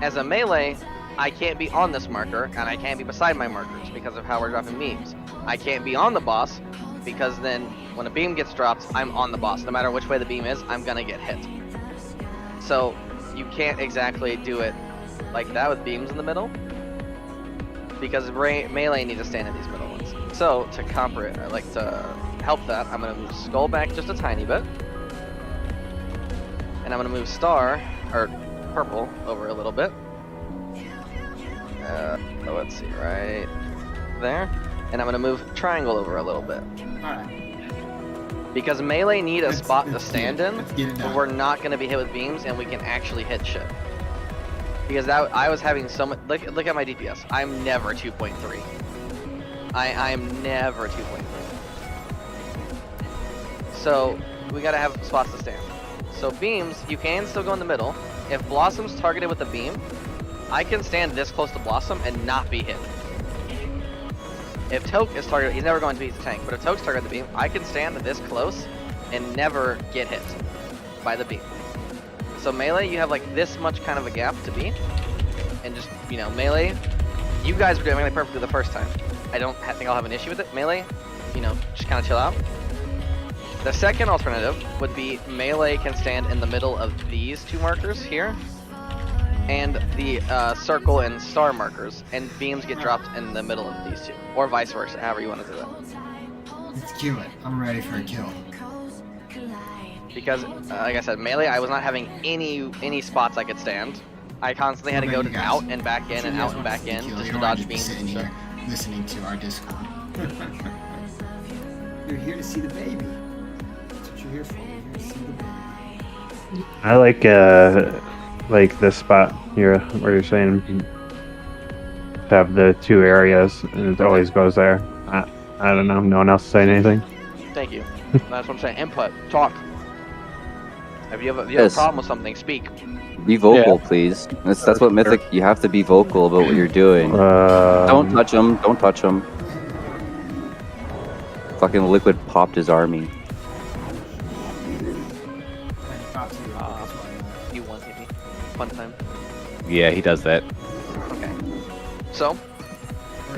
as a melee, I can't be on this marker, and I can't be beside my markers because of how we're dropping beams. I can't be on the boss, because then when a beam gets dropped, I'm on the boss. No matter which way the beam is, I'm gonna get hit. So, you can't exactly do it like that with beams in the middle, because melee need to stand in these middle ones. So, to help that, I'm gonna move Skull back just a tiny bit. And I'm gonna move Star, or Purple, over a little bit. Let's see, right there. And I'm gonna move Triangle over a little bit. Alright. Because melee need a spot to stand in, Let's get it where done. we're not gonna be hit with beams and we can actually hit shit. Because I was having so much. Look at my DPS. I'm never 2.3. I'm never 2.3. So we gotta have spots to stand. So beams, you can still go in the middle. If Blossom's targeted with a beam, I can stand this close to Blossom and not be hit. If Toke is targeted, he's never going to be the tank, but if Toke's targeted the beam, I can stand this close and never get hit by the beam. So melee, you have like this much kind of a gap to be, and just, you know, melee, you guys were doing melee perfectly the first time. I don't think I'll have an issue with it. Melee, you know, just kind of chill out. The second alternative would be melee can stand in the middle of these two markers here, and the circle and star markers, and beams get dropped in the middle of these two, or vice versa, however you want to do it. Let's kill it. I'm ready for a kill. Because, like I said, melee, I was not having any spots I could stand. I constantly had to go out and back in and out and back in just to dodge beams and stuff. Listening to our Discord. You're here to see the baby. That's what you're here for. You're here to see the baby. I like this spot here where you're saying to have the two areas, and it always goes there. I don't know. No one else saying anything. Thank you. That's what I'm saying. Input. Talk. If you have a problem with something, speak. Be vocal, please. That's what Mythic. You have to be vocal about what you're doing. Don't touch him. Don't touch him. Fucking Liquid popped his army. You want me? Fun time. Yeah, he does that. Okay. So,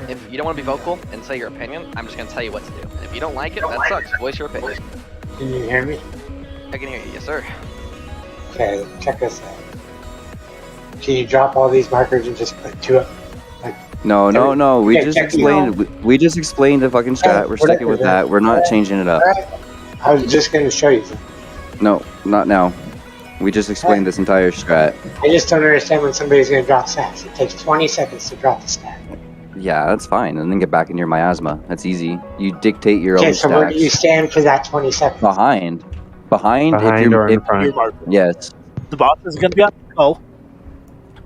if you don't want to be vocal and say your opinion, I'm just gonna tell you what to do. And if you don't like it, that sucks. Voice your opinion. Can you hear me? I can hear you, yes sir. Okay, check this out. Can you drop all these markers and just put two up? No. We just explained. We just explained the fucking strat. We're sticking with that. We're not changing it up. I was just going to show you something. No, not now. We just explained this entire strat. I just don't understand when somebody's going to drop stacks. It takes 20 seconds to drop the stack. Yeah, that's fine. And then get back in your miasma. That's easy. You dictate your Okay, own so stacks. where do you stand for that 20 seconds? Behind or in front. Yes. The boss is going to be on the go.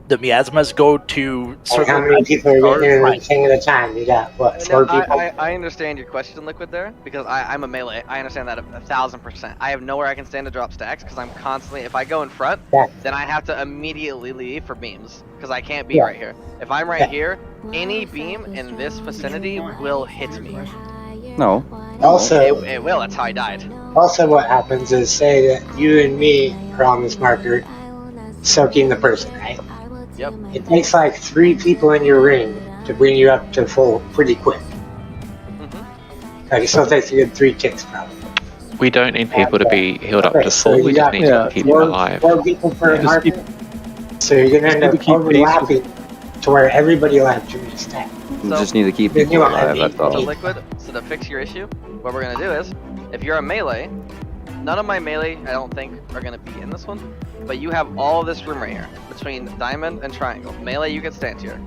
The miasmas go to Like how many people are getting in the thing at a time? You got, what, 4 people? I understand your question, Liquid, there, because I'm a melee. I understand that 1,000%. I have nowhere I can stand to drop stacks, because I'm constantly, if I go in front, then I have to immediately leave for beams, because I can't be right here. If I'm right here, any beam in this vicinity will hit me. No. Also, It will, that's how I died. Also what happens is, say that you and me are on this marker, soaking the person, right? Yep. It takes like 3 people in your ring to bring you up to full pretty quick. Like it still takes a good 3 ticks probably. We don't need people to be healed up to so full, we you just got need to keep them alive. 4 people per marker. So you're gonna end up overlapping to where everybody will have 2 minutes stack. You just need to keep Then people you want alive, to that's So all. Liquid, so to fix your issue, what we're gonna do is, if you're a melee, none of my melee, I don't think, are gonna be in this one, but you have all this room right here, between diamond and triangle. Melee, you can stand here.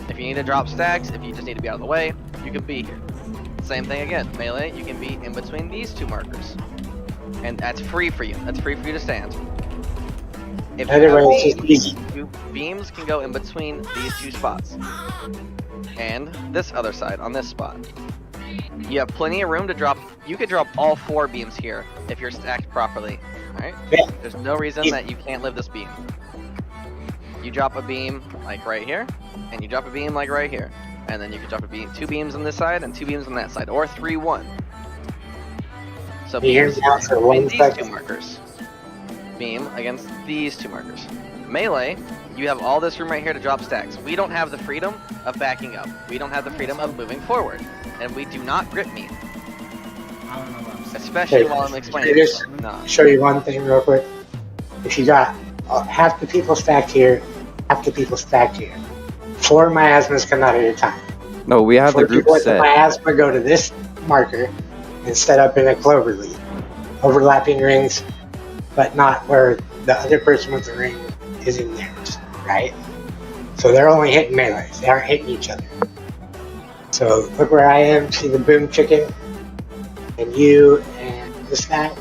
If you need to drop stacks, if you just need to be out of the way, you can be here. Same thing again, melee, you can be in between these 2 markers. And that's free for you, that's free for you to stand. If you have Otherwise, it's beams, easy. beams can go in between these 2 spots. And this other side, on this spot. You have plenty of room to drop. You could drop all 4 beams here if you're stacked properly. Alright? Yeah. There's no reason that you can't live this beam. You drop a beam like right here, and you drop a beam like right here. And then you can drop a beam, 2 beams on this side and 2 beams on that side, or 3-1. So You hear beams me out for between 1 these second? 2 markers. Beam against these 2 markers. Melee, you have all this room right here to drop stacks. We don't have the freedom of backing up. We don't have the freedom of moving forward. And we do not grip me. Especially while I'm explaining Can I just this. No. show you one thing real quick? If you got half the people stacked here, half the people stacked here, 4 miasmas come out at a time. No, we have 4 the group people with the set. miasma go to this marker and set up in a clover leaf. Overlapping rings, but not where the other person with the ring is in theirs, right? So they're only hitting melees, they aren't hitting each other. So look where I am, see the boom chicken, and you and this guy,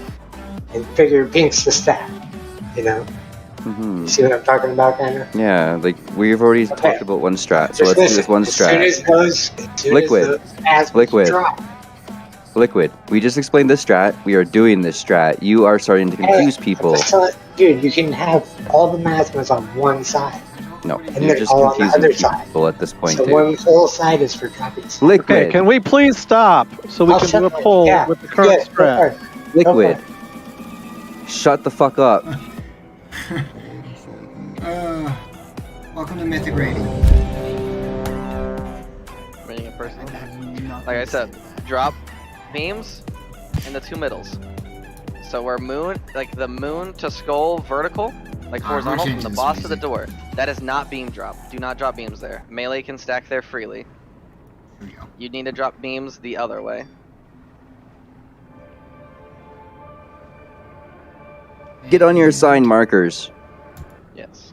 and figure pink's the stack, you know? You see what I'm talking about, kind of? Yeah, like we've already talked about one strat, so Just let's do this one as soon as strat. those, Liquid. Liquid. drop, Liquid. We just explained this strat. We are doing this strat. You are starting to confuse people. just tell it, dude, you can have all the miasmas on one side. No, And you're they're just all on the confusing other side. people at this point, So dude. one whole side is for dropping stacks. Liquid. Okay, can we please stop so we I'll can shut do a up. poll Yeah, with the current yeah, go for strat? it. Liquid. Shut the fuck up. Welcome to Mythic Rating. Rating it personally. Like I said, drop beams in the 2 middles. So where moon, like the moon to skull vertical, like horizontal from the boss to the door, that is not beam drop. Do not drop beams there. Melee can stack there freely. Here we go. You need to drop beams the other way. Get on your assigned markers. Yes.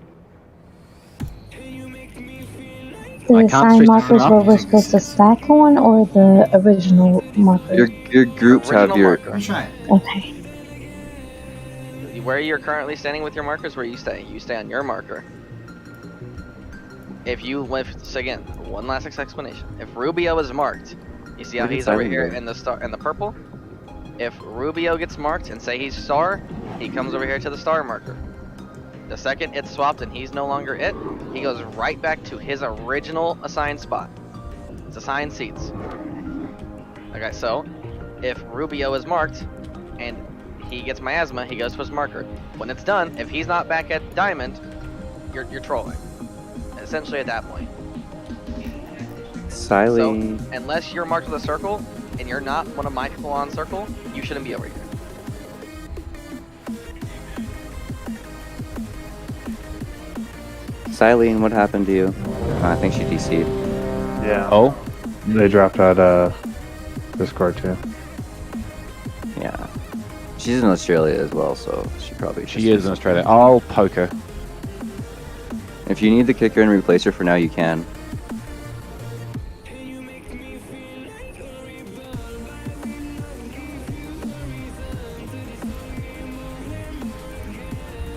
The sign markers where we're supposed to stack on, or the original marker? Your groups have your. Okay. Where you're currently standing with your markers, where you stay. You stay on your marker. If you lift, so again, one last explanation. If Rubio is marked, you see how he's over here in the star in the purple. If Rubio gets marked and say he's star, he comes over here to the star marker. The second it's swapped and he's no longer it, he goes right back to his original assigned spot. It's assigned seats. Okay, so if Rubio is marked and he gets miasma, he goes to his marker. When it's done, if he's not back at diamond, you're trolling. Essentially at that point. Siley. So unless you're marked with a circle and you're not one of my people on circle, you shouldn't be over here. Silene, what happened to you? I think she DC'd. Yeah. Oh? They dropped out Discord too. Yeah. She's in Australia as well, so she probably. She is in Australia. I'll poke her. If you need to kick her and replace her for now, you can.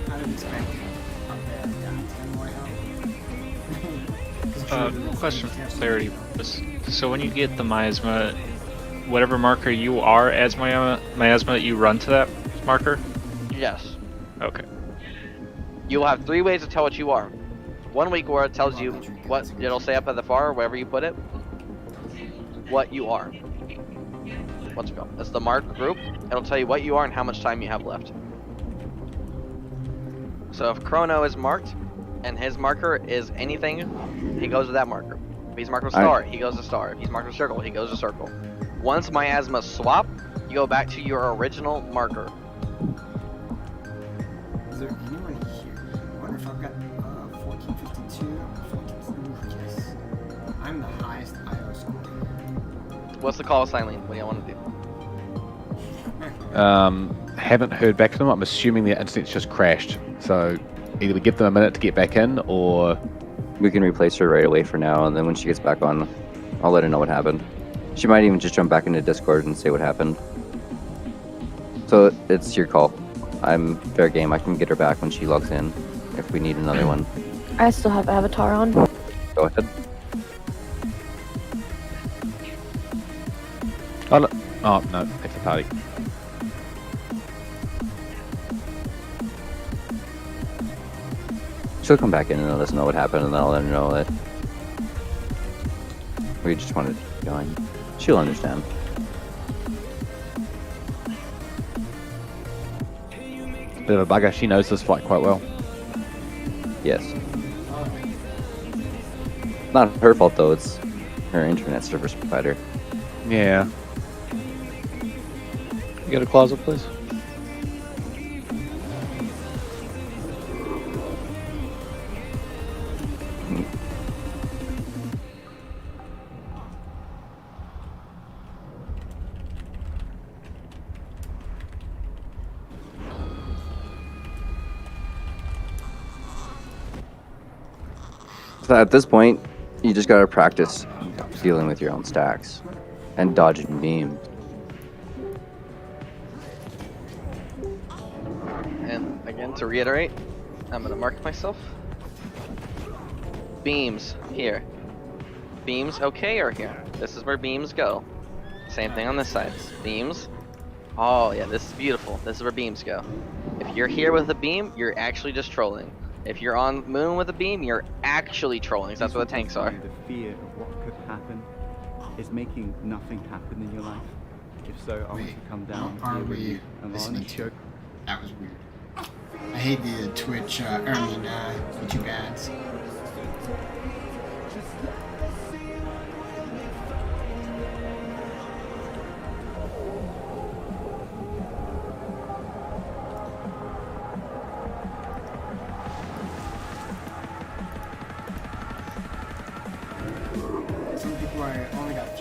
I didn't expect up there. Yeah, 10 more health. Question for clarity. So when you get the miasma, whatever marker you are as miasma, you run to that marker? Yes. Okay. You will have 3 ways to tell what you are. 1 week where it tells you what it'll say up at the far, wherever you put it, what you are. Let's go. That's the mark group. It'll tell you what you are and how much time you have left. So if Chrono is marked and his marker is anything, he goes to that marker. If he's marked with star, he goes to star. If he's marked with circle, he goes to circle. Once miasma swap, you go back to your original marker. Is there anyone here? I wonder if I've got 1452 or 14. Yes. I'm the highest IO score. What's the call of Silene? What do you want to do? Haven't heard back from them. I'm assuming their internet's just crashed. So either we give them a minute to get back in, or we can replace her right away for now, and then when she gets back on, I'll let her know what happened. She might even just jump back into Discord and say what happened. So it's your call. I'm fair game. I can get her back when she logs in if we need another one. I still have Avatar on. Go ahead. oh no, it's a party. She'll come back in and let us know what happened, and then I'll let her know that we just wanted to keep going. She'll understand. Bit of a bugger. She knows this fight quite well. Yes. Not her fault though. It's her internet service provider. Yeah. You got a closet, please? So at this point, you just gotta practice dealing with your own stacks and dodging beams. And again, to reiterate, I'm gonna mark myself. Beams, here. Beams, okay, or here? This is where beams go. Same thing on this side. Beams. Oh yeah, this is beautiful. This is where beams go. If you're here with a beam, you're actually just trolling. If you're on moon with a beam, you're actually trolling. So that's where the tanks are. The fear of what could happen is making nothing happen in your life. If so, I want to come down Are here with we you and listening on to? That was weird. I hate the Twitch, YouTube ads.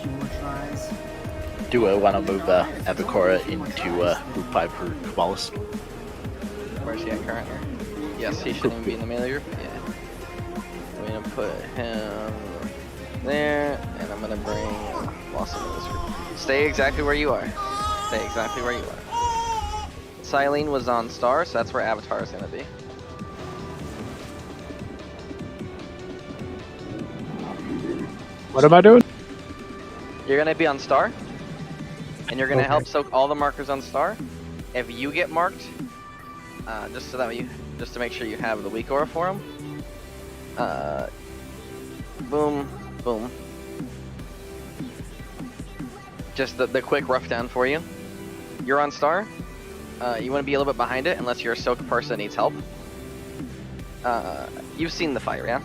few more tries. Do I want to move Avicora into Group 5 for Mylos? Where's he at currently? Yes, he shouldn't even be in the melee group. Yeah. I'm gonna put him there, and I'm gonna bring Blossom in this group. Stay exactly where you are. Stay exactly where you are. Silene was on Star, so that's where Avatar is gonna be. What am I doing? You're gonna be on Star, and you're gonna help soak all the markers on Star. If you get marked, just so that just to make sure you have the weak aura for them. Boom, boom. Just the quick rough down for you. You're on Star. You want to be a little bit behind it unless you're a soak person that needs help. You've seen the fire, yeah?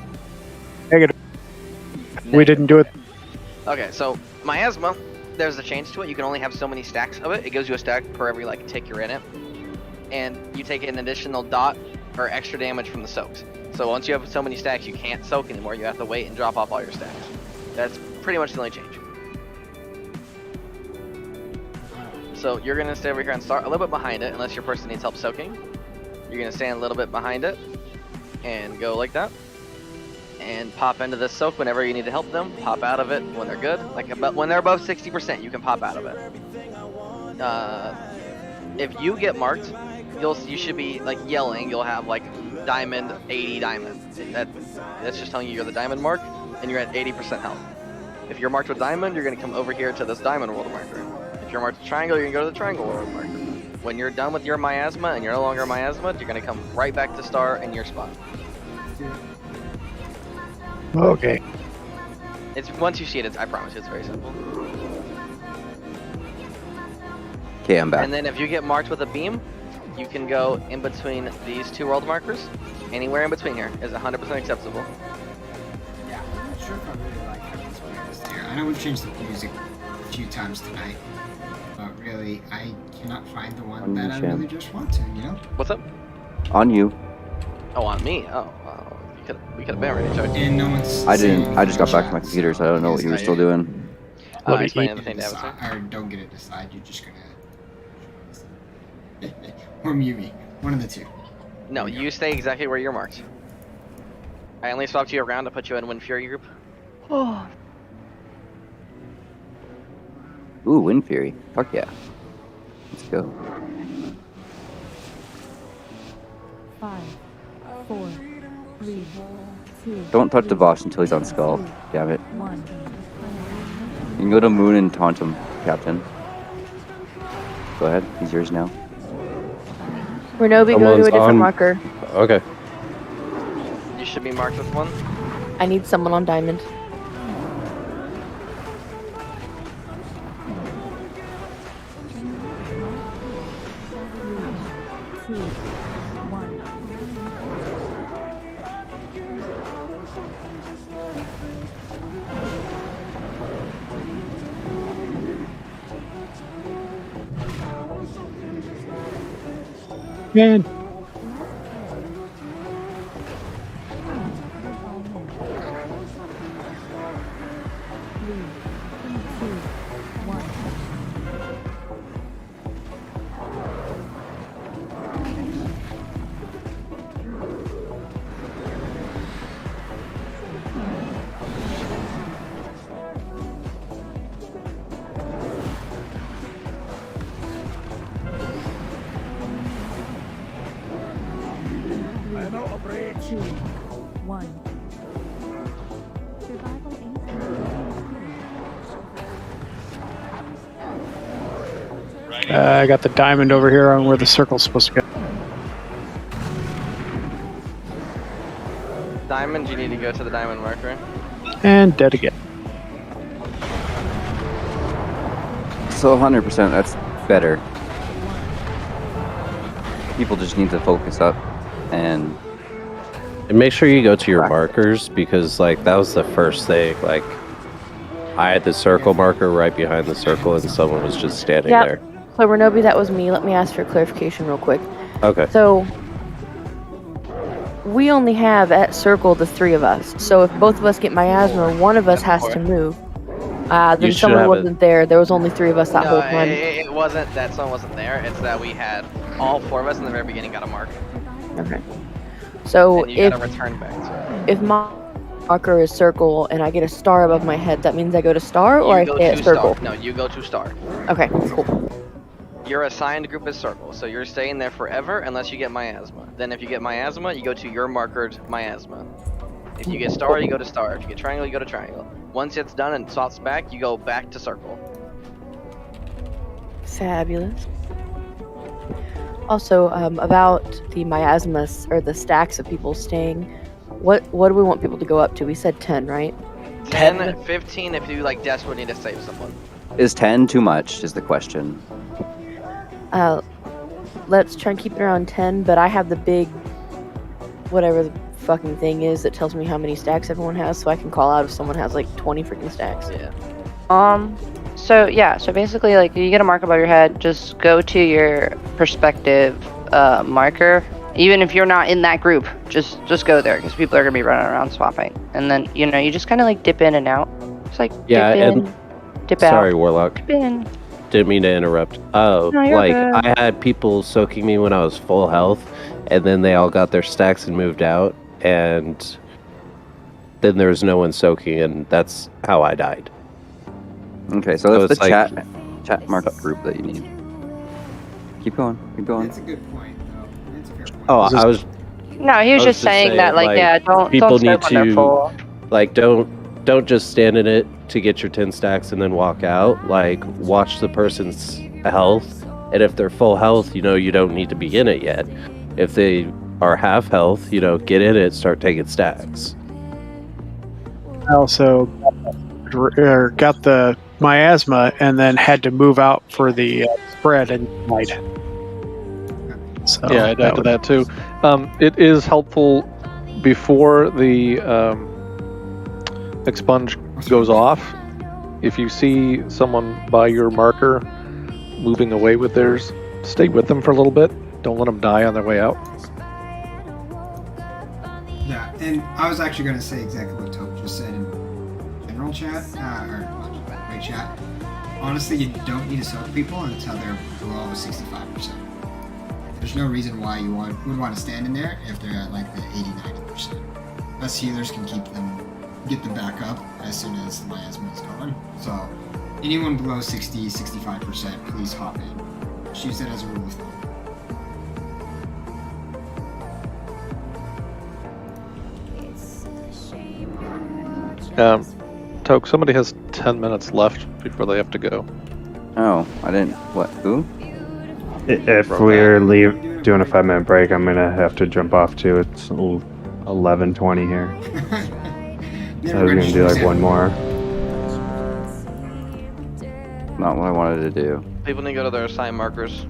We didn't do it. Okay, so miasma, there's a change to it. You can only have so many stacks of it. It gives you a stack per every tick you're in it, and you take an additional dot or extra damage from the soaks. So once you have so many stacks, you can't soak anymore. You have to wait and drop off all your stacks. That's pretty much the only change. So you're gonna stay over here and start a little bit behind it, unless your person needs help soaking. You're gonna stand a little bit behind it and go like that. And pop into this soak whenever you need to help them. Pop out of it when they're good. When they're above 60%, you can pop out of it. If you get marked, you should be yelling. You'll have diamond 80 diamond. That's just telling you you're the diamond mark, and you're at 80% health. If you're marked with diamond, you're gonna come over here to this diamond world marker. If you're marked with triangle, you're gonna go to the triangle world marker. When you're done with your miasma and you're no longer miasma, you're gonna come right back to Star in your spot. Okay. It's once you see it, I promise you, it's very simple. Okay, I'm back. And then if you get marked with a beam, you can go in between these two world markers. Anywhere in between here is 100% acceptable. Yeah, I'm not sure if I really like having this playlist here. I know we've changed the music a few times tonight, but really, I cannot find the one that I really just want to, you know? What's up? On you. Oh, on me? Oh, we could have been ready to charge. And no one's I didn't. I just got back to my computer, so I don't know what you were still doing. Explain everything to Avatar. Or don't get it decide, you're just gonna... or Mumi. One of the two. No, you stay exactly where you're marked. I only swapped you around to put you in Wind Fury group. Oh. Ooh, Wind Fury. Fuck yeah. Let's go. 5, 4, 3, 2. Don't touch the boss until he's on Skull. Damn it. 1. You can go to Moon and taunt him, Captain. Go ahead. He's yours now. Ronobe, go to a different marker. Okay. You should be marked with one. I need someone on diamond. Man. I'm out of break. 2, 1. Survival I got the diamond over here on where the circle's supposed to go. Diamond, you need to go to the diamond marker. And dead again. So 100%, that's better. People just need to focus up and make sure you go to your markers, because that was the first thing. I had the circle marker right behind the circle and someone was just standing there. So Ronobe, that was me. Let me ask for clarification real quick. Okay. So we only have at circle the 3 of us. So if both of us get miasma, one of us has to move. Then You should someone have wasn't there. There was only 3 of us that whole time. It wasn't that someone wasn't there. It's that we had all 4 of us in the very beginning got a mark. Okay. So And you gotta return back to it. if my marker is circle and I get a star above my head, that means I go to star or I go stay at to circle? Star. No, you go to star. Okay, cool. Your assigned group is circle, so you're staying there forever unless you get miasma. Then if you get miasma, you go to your markered miasma. If you get star, you go to star. If you get triangle, you go to triangle. Once it's done and swaps back, you go back to circle. Fabulous. Also, about the miasmas or the stacks of people staying, what do we want people to go up to? We said 10, right? 10, 15 if you like desperately need to save someone. Is 10 too much? Is the question. Let's try and keep it around 10, but I have the big, whatever the fucking thing is that tells me how many stacks everyone has, so I can call out if someone has like 20 freaking stacks. Yeah. So basically, like, you get a mark above your head, just go to your perspective marker. Even if you're not in that group, just go there, because people are gonna be running around swapping. And then, you know, you just kind of like dip in and out. Just like Yeah, dip in, and dip out. sorry, Warlock. Dip in. Didn't mean to interrupt. Oh, No, you're like good. I had people soaking me when I was full health, and then they all got their stacks and moved out, and then there was no one soaking, and that's how I died. Okay, so that's it's the like- chat mark group that you need. Keep going. Keep going. That's a good point, though. That's a fair point. Oh, I was. No, he was I just saying that, like, yeah, don't people soak need when they're to full. like don't just stand in it to get your 10 stacks and then walk out. Like, watch the person's health, and if they're full health, you know, you don't need to be in it yet. If they are half health, you know, get in it, start taking stacks. I also got the miasma and then had to move out for the spread and died. So Yeah, I died to that too. It is helpful before the expunge goes off. If you see someone by your marker moving away with theirs, stay with them for a little bit. Don't let them die on their way out. Yeah, and I was actually going to say exactly what Tope just said in general chat, or right chat. Honestly, you don't need to soak people until they're below 65%. There's no reason why you would want to stand in there if they're at like the 80-90%. Us healers can get them back up as soon as the miasma is gone. So anyone below 60-65%, please hop in. Just use it as a rule of thumb. Toke, somebody has 10 minutes left before they have to go. Oh, I didn't. What? Who? If we're doing a 5-minute break, I'm gonna have to jump off too. It's 11:20 here. I was gonna do like one more. Not what I wanted to do. People need to go to their assigned markers.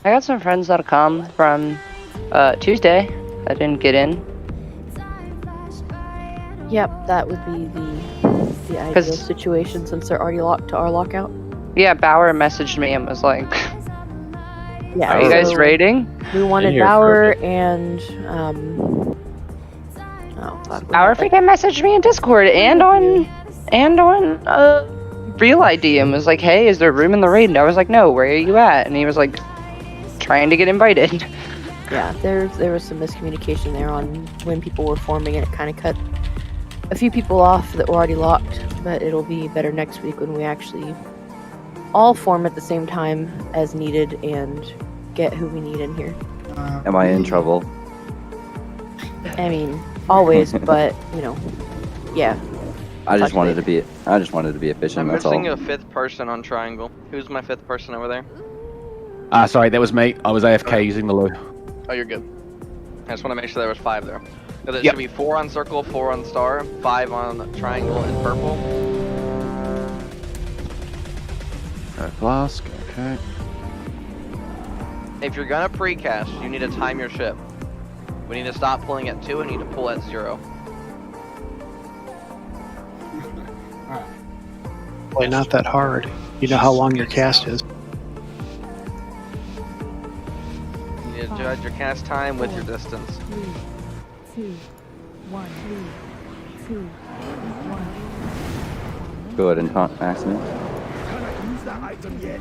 I got some friends that'll come from Tuesday that didn't get in. Yep, that would be the ideal situation since they're already locked to our lockout. Yeah, Bauer messaged me and was like, Yeah, are you guys so raiding? We wanted here for a Bauer bit. and Bauer freaking messaged me in Discord and on Real ID and was like, hey, is there room in the raid? And I was like, no, where are you at? And he was like, trying to get invited. Yeah, there was some miscommunication there on when people were forming, and it kind of cut a few people off that were already locked. But it'll be better next week when we actually all form at the same time as needed and get who we need in here. Am I in trouble? I mean, always, but you know, yeah. I just wanted to be efficient. I'm That's all. missing a 5th person on triangle. Who's my 5th person over there? Sorry, that was me. I was AFK using the loo. Oh, you're good. I just want to make sure there was 5 there. There Yep. should be 4 on circle, 4 on star, 5 on triangle and purple. Flask, okay. If you're gonna precast, you need to time your ship. We need to stop pulling at 2 and need to pull at 0. Probably not that hard. You know how long your cast is. You need to judge your cast time with your distance. 2, 1, 3, 2, 1. Go ahead and taunt Maximus. Cannot use that item yet.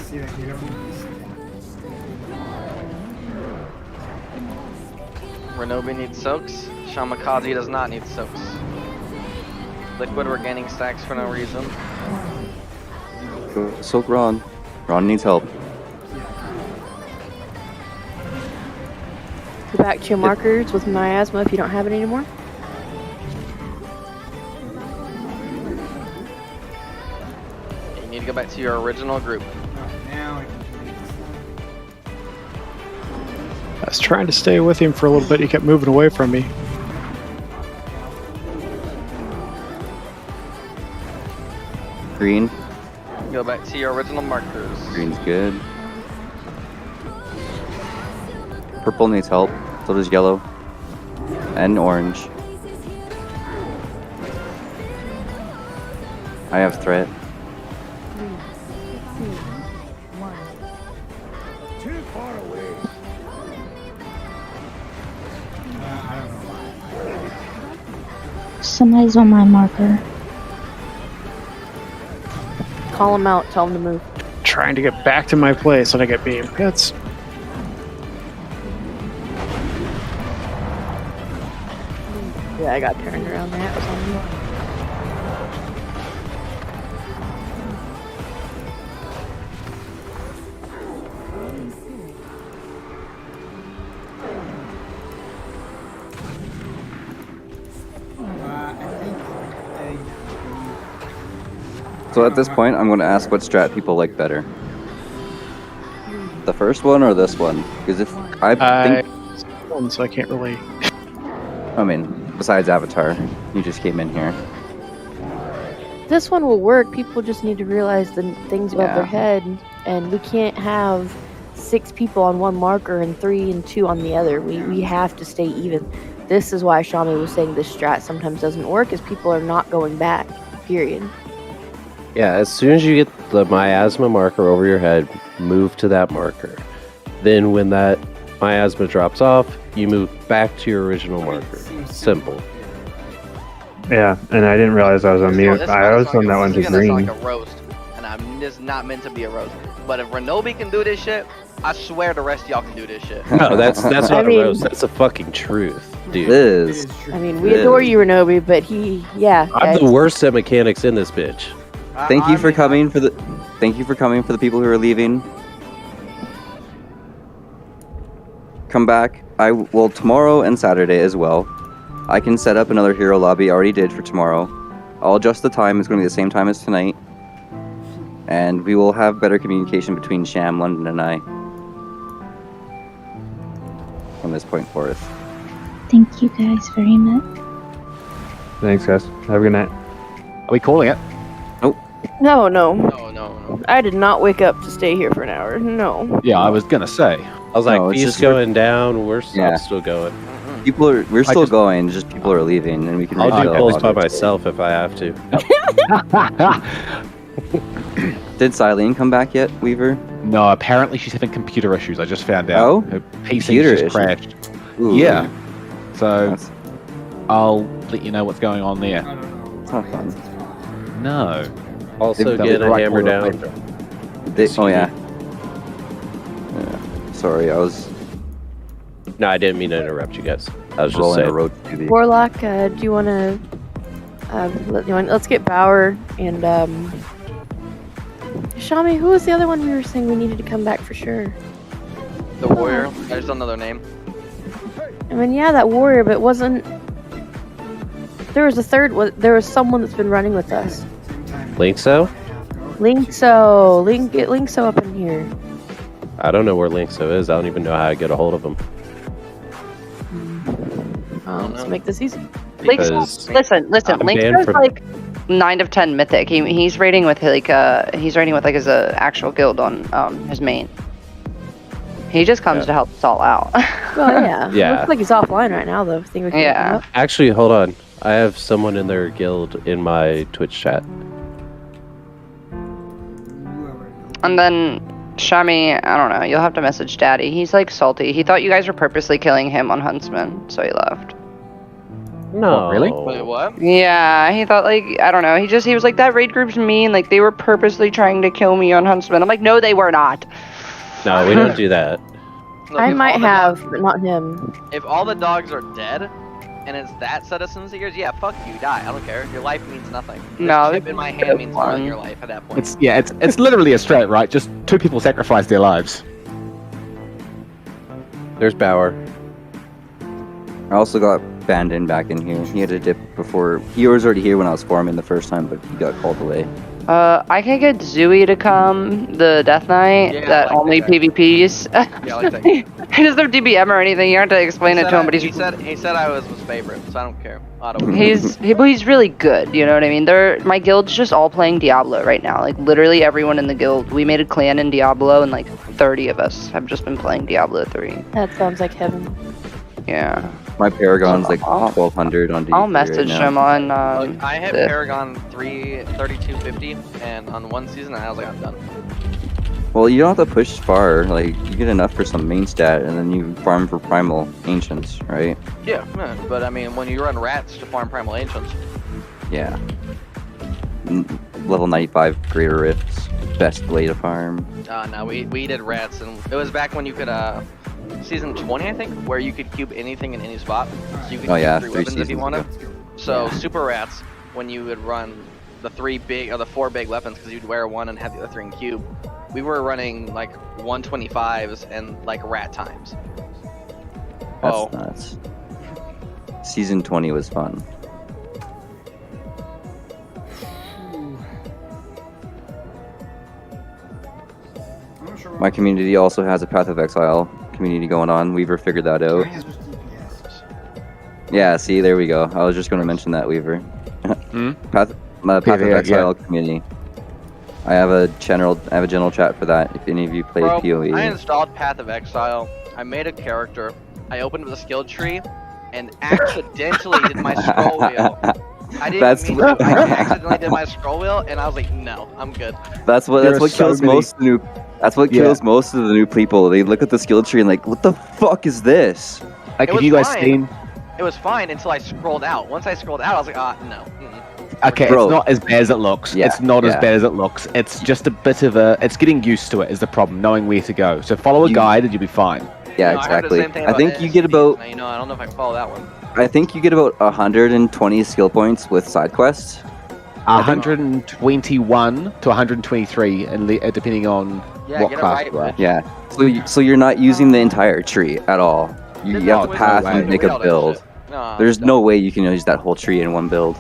See that hero? Ronobe needs soaks. Shamakaze does not need soaks. Liquid, we're gaining stacks for no reason. Go soak Ron. Ron needs help. Go back to your markers with miasma if you don't have it anymore. You need to go back to your original group. Now I was trying to stay with him for a little bit. He kept moving away from me. Green. Go back to your original markers. Green's good. Purple needs help. So does yellow. And orange. I have threat. 3, 2, 1. Too far away. I don't know why. Somebody's on my marker. Call him out. Tell him to move. Trying to get back to my place and I get beamed. That's Yeah, I got turned around there. It was on me. So at this point, I'm going to ask what strat people like better. The first one or this one? Because if I think, so I can't really. I mean, besides Avatar, you just came in here. This one will work. People just need to realize the things above their Yeah. head, and we can't have 6 people on one marker and 3 and 2 on the other. We have to stay even. This is why Shami was saying this strat sometimes doesn't work, is people are not going back. Period. Yeah, as soon as you get the miasma marker over your head, move to that marker. Then when that miasma drops off, you move back to your original marker. Simple. Yeah, and I didn't realize I was on mute. This I was sounds on that one to this is gonna green. sound like a roast, and this is not meant to be a roast. But if Ronobe can do this shit, I swear the rest of y'all can do this shit. No, that's I not mean- a roast. That's the fucking truth, dude. Liz. I mean, we adore you, Ronobe, but yeah. I'm the worst at mechanics in this bitch. Thank you for coming for the. Thank you for coming for the people who are leaving. Come back. I will tomorrow and Saturday as well. I can set up another hero lobby. I already did for tomorrow. I'll adjust the time. It's going to be the same time as tonight, and we will have better communication between Sham, London, and I from this point forth. Thank you guys very much. Thanks, guys. Have a good night. Are we calling it? No. No. I did not wake up to stay here for an hour. No. Yeah, I was gonna say. I was like, No, it's he's just going down. We're Yeah. still going. We're still just- going. Just people are leaving, and we can. I'll do refill polls by lobbies. myself if I have to. Did Silene come back yet, Weaver? No, apparently she's having computer issues. I just found out. Oh? Her PC Computer just issues. crashed. Ooh. Yeah. So That's, I'll let you know what's going on there. that's not fun. No. Also, They'll get be a right hammer for down. the Oh yeah. Sorry, I was No, I didn't mean to interrupt you guys. I was just rolling a saying. road to the. Warlock, do you want to? Let's get Bauer and Shami. Who was the other one we were saying we needed to come back for sure? The warrior. I just don't know their name. I mean, yeah, that warrior, but wasn't. There was a third. There was someone that's been running with us. Linkso? Linkso. Get Linkso up in here. I don't know where Linkso is. I don't even know how to get a hold of him. Let's make this easy. Because Listen. I'm banned Link's from- like 9 of 10 mythic. He's raiding with like his actual guild on his main. He just comes to help us all out. Well, yeah. Yeah. Looks like he's offline right now, though. Think we can Yeah. look him up? Actually, hold on. I have someone in their guild in my Twitch chat. And then Shami, I don't know. You'll have to message Daddy. He's like salty. He thought you guys were purposely killing him on Huntsman, so he left. No. Really? Wait, what? Yeah, he thought like I don't know. He was like that raid group's mean. Like they were purposely trying to kill me on Huntsman. I'm like, no, they were not. No, we don't do that. Look, I if might all the have, dogs- but not him. If all the dogs are dead, and it's that citizens of yours, yeah, fuck you, die. I don't care. Your life means nothing. No, This chip in my hand means more than your life at that point. It's literally a strat, right? Just 2 people sacrifice their lives. There's Bauer. I also got Bandon back in here. He had a dip before. He was already here when I was farming the first time, but he got called away. I can get Zooey to come, the Death Knight, Yeah, that I like only that. PvPs. Yeah, I like that. He doesn't have DBM or anything. You don't have to explain it to him, but he said I was his favorite, so I don't care. he's really good. You know what I mean? My guild's just all playing Diablo right now. Like literally everyone in the guild. We made a clan in Diablo, and like 30 of us have just been playing Diablo 3. That sounds like heaven. Yeah. My Paragon's like 1200 on D3 I'll message right now. him on. Look, I had the- Paragon 3250, and on one season I was like, I'm done. Well, you don't have to push far. Like, you get enough for some main stat, and then you farm for Primal Ancients, right? Yeah, but I mean, when you run rats to farm Primal Ancients, Yeah. Level 95 Greater Rifts. Best way to farm. no, we did rats, and it was back when you could, season 20, I think, where you could cube anything in any spot. So you could Oh, cube yeah, 3 3 weapons if you seasons wanted. ago. So, super rats, when you would run the 4 big weapons, because you'd wear one and have the other 3 in cube, we were running like 125s and like rat times. That's nuts. Season 20 was fun. My community also has a Path of Exile community going on. Weaver figured that out. Yeah, see, there we go. I was just going to mention that, Weaver. Path of Exile community. I have a general chat for that. If any of you play Bro, PoE. I installed Path of Exile. I made a character. I opened the skill tree, and accidentally did my scroll wheel. I didn't mean to. I accidentally did my scroll wheel, and I was like, no, I'm good. That's what kills most of the new. That's what kills most of the new people. They look at the skill tree and like, what the fuck is this? Like, It have was you guys fine. seen? It was fine until I scrolled out. Once I scrolled out, I was like, no. Okay, Bro. it's not as bad as it looks. Yeah, it's not as yeah. bad as it looks. It's just a bit of a. It's getting used to it is the problem. Knowing where to go. So follow a guide and you'll be fine. Yeah, No, I heard the exactly. same thing I think about you get about. Now, I don't know if I can follow that one. I think you get about 120 skill points with side quests. 121 to 123, and depending on Yeah, what get it class right, you are. bitch. Yeah. So you're not using the entire tree at all. You have to path and make a build. There's no way you can use that whole tree in one build.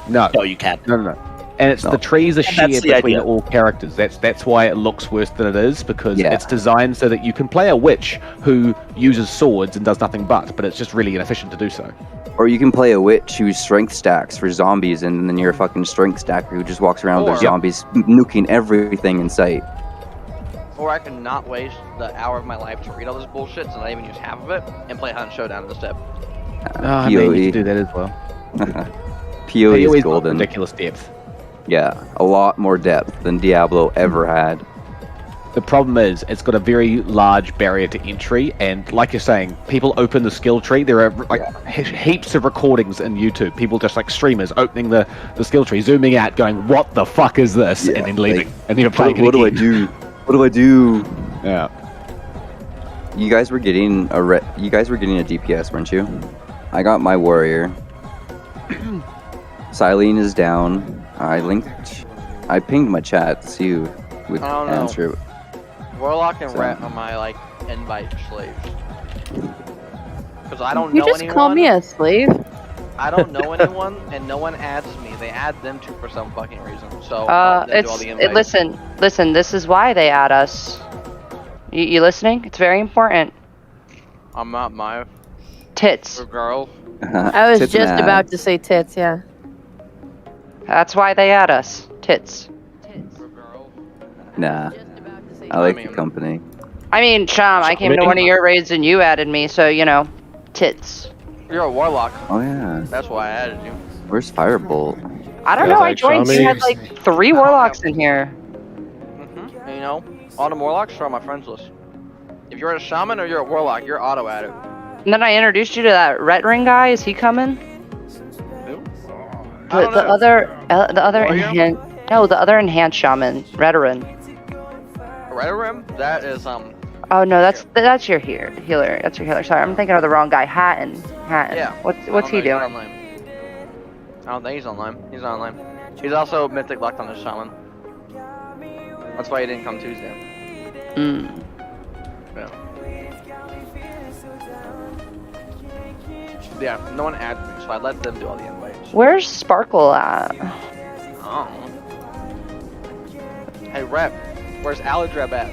No. No, you can't. No. And it's the trees are And that's shared the between idea. all characters. That's why it looks worse than it is, because Yeah. it's designed so that you can play a witch who uses swords and does nothing but it's just really inefficient to do so. Or you can play a witch who strength stacks for zombies, and then you're a fucking strength stacker who just walks around with Or- their zombies, nuking everything in sight. Or I can not waste the hour of my life to read all this bullshit, so not even use half of it, and play Hunt Showdown instead. I mean, you can do that as well. PoE is got golden. ridiculous depth. Yeah, a lot more depth than Diablo ever had. The problem is, it's got a very large barrier to entry, and like you're saying, people open the skill tree. There are like heaps of recordings in YouTube. People just like streamers opening the skill tree, zooming out, going, "What the fuck is this?" Yeah, and then leaving, like, and then playing What it do I again. do? What do I do? Yeah. You guys were getting a DPS, weren't you? I got my warrior. Silene is down. I pinged my chat to see who would I don't know. answer it. Warlock and So- Rat are my, like, invite slaves. Because I don't You know just anyone. call me a slave? I don't know anyone, and no one adds me. They add them to for some fucking reason. So, I let them do all the invites. Listen, this is why they add us. You listening? It's very important. I'm not my Tits. girl. I was Tits just and about abs. to say tits, yeah. That's why they add us. Tits. Nah, I like the company. I mean, Sham, I came to one of your raids and you added me, so, you know, tits. You're a warlock. Oh yeah. That's why I added you. Where's Firebolt? I don't Yeah, know, I like joined, you Shami. had like 3 warlocks in here. And, know, all the warlocks are on my friends list. If you're a shaman or you're a warlock, you're auto added. And then I introduced you to that Ret Ring guy. Is he coming? The other enhanced. No, the other enhanced shaman, Redoran. Redoran? That is Oh no, that's your healer. That's your healer. Sorry, I'm thinking of the wrong guy. Hatton. Yeah. What's he doing? I don't think he's online. He's not online. He's also mythic locked on his shaman. That's why he didn't come Tuesday. Yeah. Yeah, no one added me, so I let them do all the invites. Where's Sparkle at? Oh. Hey, Rep, where's Aladreb at?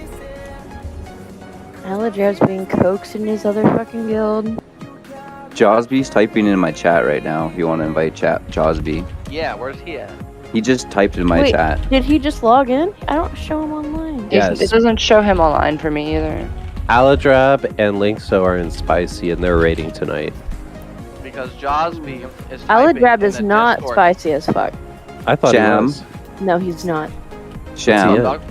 Aladrev's being coaxed in his other fucking guild. Josby's typing in my chat right now. If you want to invite Josby. Yeah, where's he at? He just typed in my Wait, chat. did he just log in? I don't show him online. Yes. It doesn't show him online for me either. Aladrab and Linkso are in Spicy and they're raiding tonight. Because Josby is typing Aladrab in is the not Discord. spicy as fuck. I thought Jam. it was. No, he's not. Sham, What's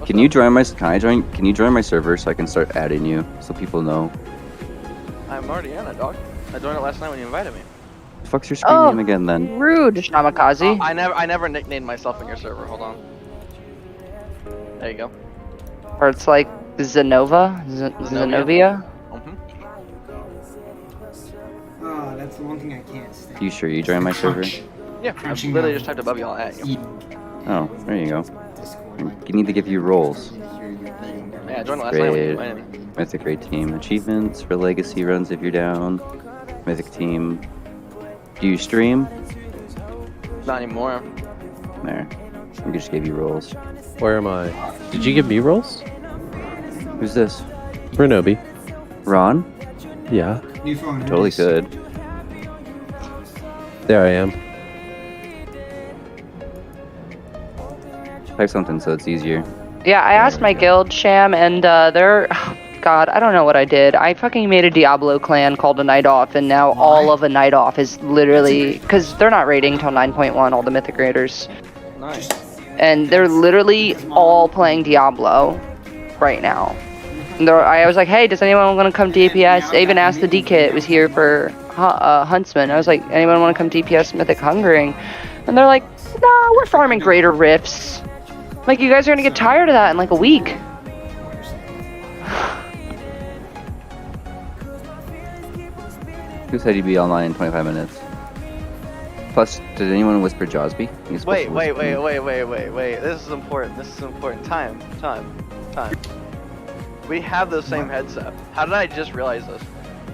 can you join my? Can you join my server so I can start adding you so people know? I'm already in it, dog. I joined it last night when you invited me. The fuck's your screen name again then? Rude. Shamakaze. I never nicknamed myself in your server. Hold on. There you go. Or it's like Zenova? Zenovia? Oh, that's the one thing I can't stand. You sure you join my server? Yeah, I Crunching literally up. just typed above y'all at you. Oh, there you go. You need to give you roles. Yeah, I joined it last night when you Raid, invited me. Mythic Raid Team achievements for legacy runs if you're down. Mythic Team. Do you stream? Not anymore. There. We just gave you roles. Where am I? Did you give me rolls? Who's this? Ronobe. Ron? Yeah. New phone. Totally could. There I am. Type something so it's easier. Yeah, I asked my guild, Sham, and they're... Oh, God, I don't know what I did. I fucking made a Diablo clan called a Night Off, and now all of a Night Off is literally... Because they're not raiding till 9.1, all the Mythic Raiders. Nice. And they're literally all playing Diablo right now. And I was like, hey, does anyone want to come DPS? I even asked the D-Kit, was here for Huntsman. I was like, anyone want to come DPS Mythic Hungering? And they're like, nah, we're farming Greater Rifts. Like, you guys are gonna get tired of that in like a week. Who said he'd be online in 25 minutes? Plus, did anyone whisper Josby? He's supposed Wait. to whisper me. This is important. This is important. Time. We have the same headset. How did I just realize this?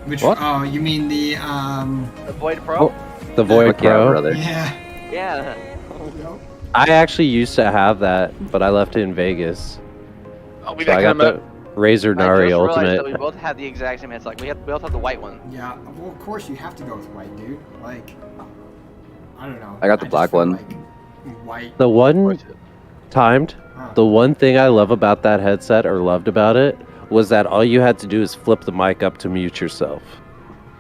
Which? What? Oh, you mean the The Void Pro? The Void Fuck yeah, Pro. brother. Yeah. Yeah. I actually used to have that, but I left it in Vegas. Oh, we So I got the Razor Nari I just realized Ultimate. that we both had the exact same headset. We both have the white one. Yeah. Well, of course you have to go with white, dude. Like, I don't know. I got the just black feel one. like white. The one timed, Huh. the one thing I love about that headset, or loved about it, was that all you had to do is flip the mic up to mute yourself.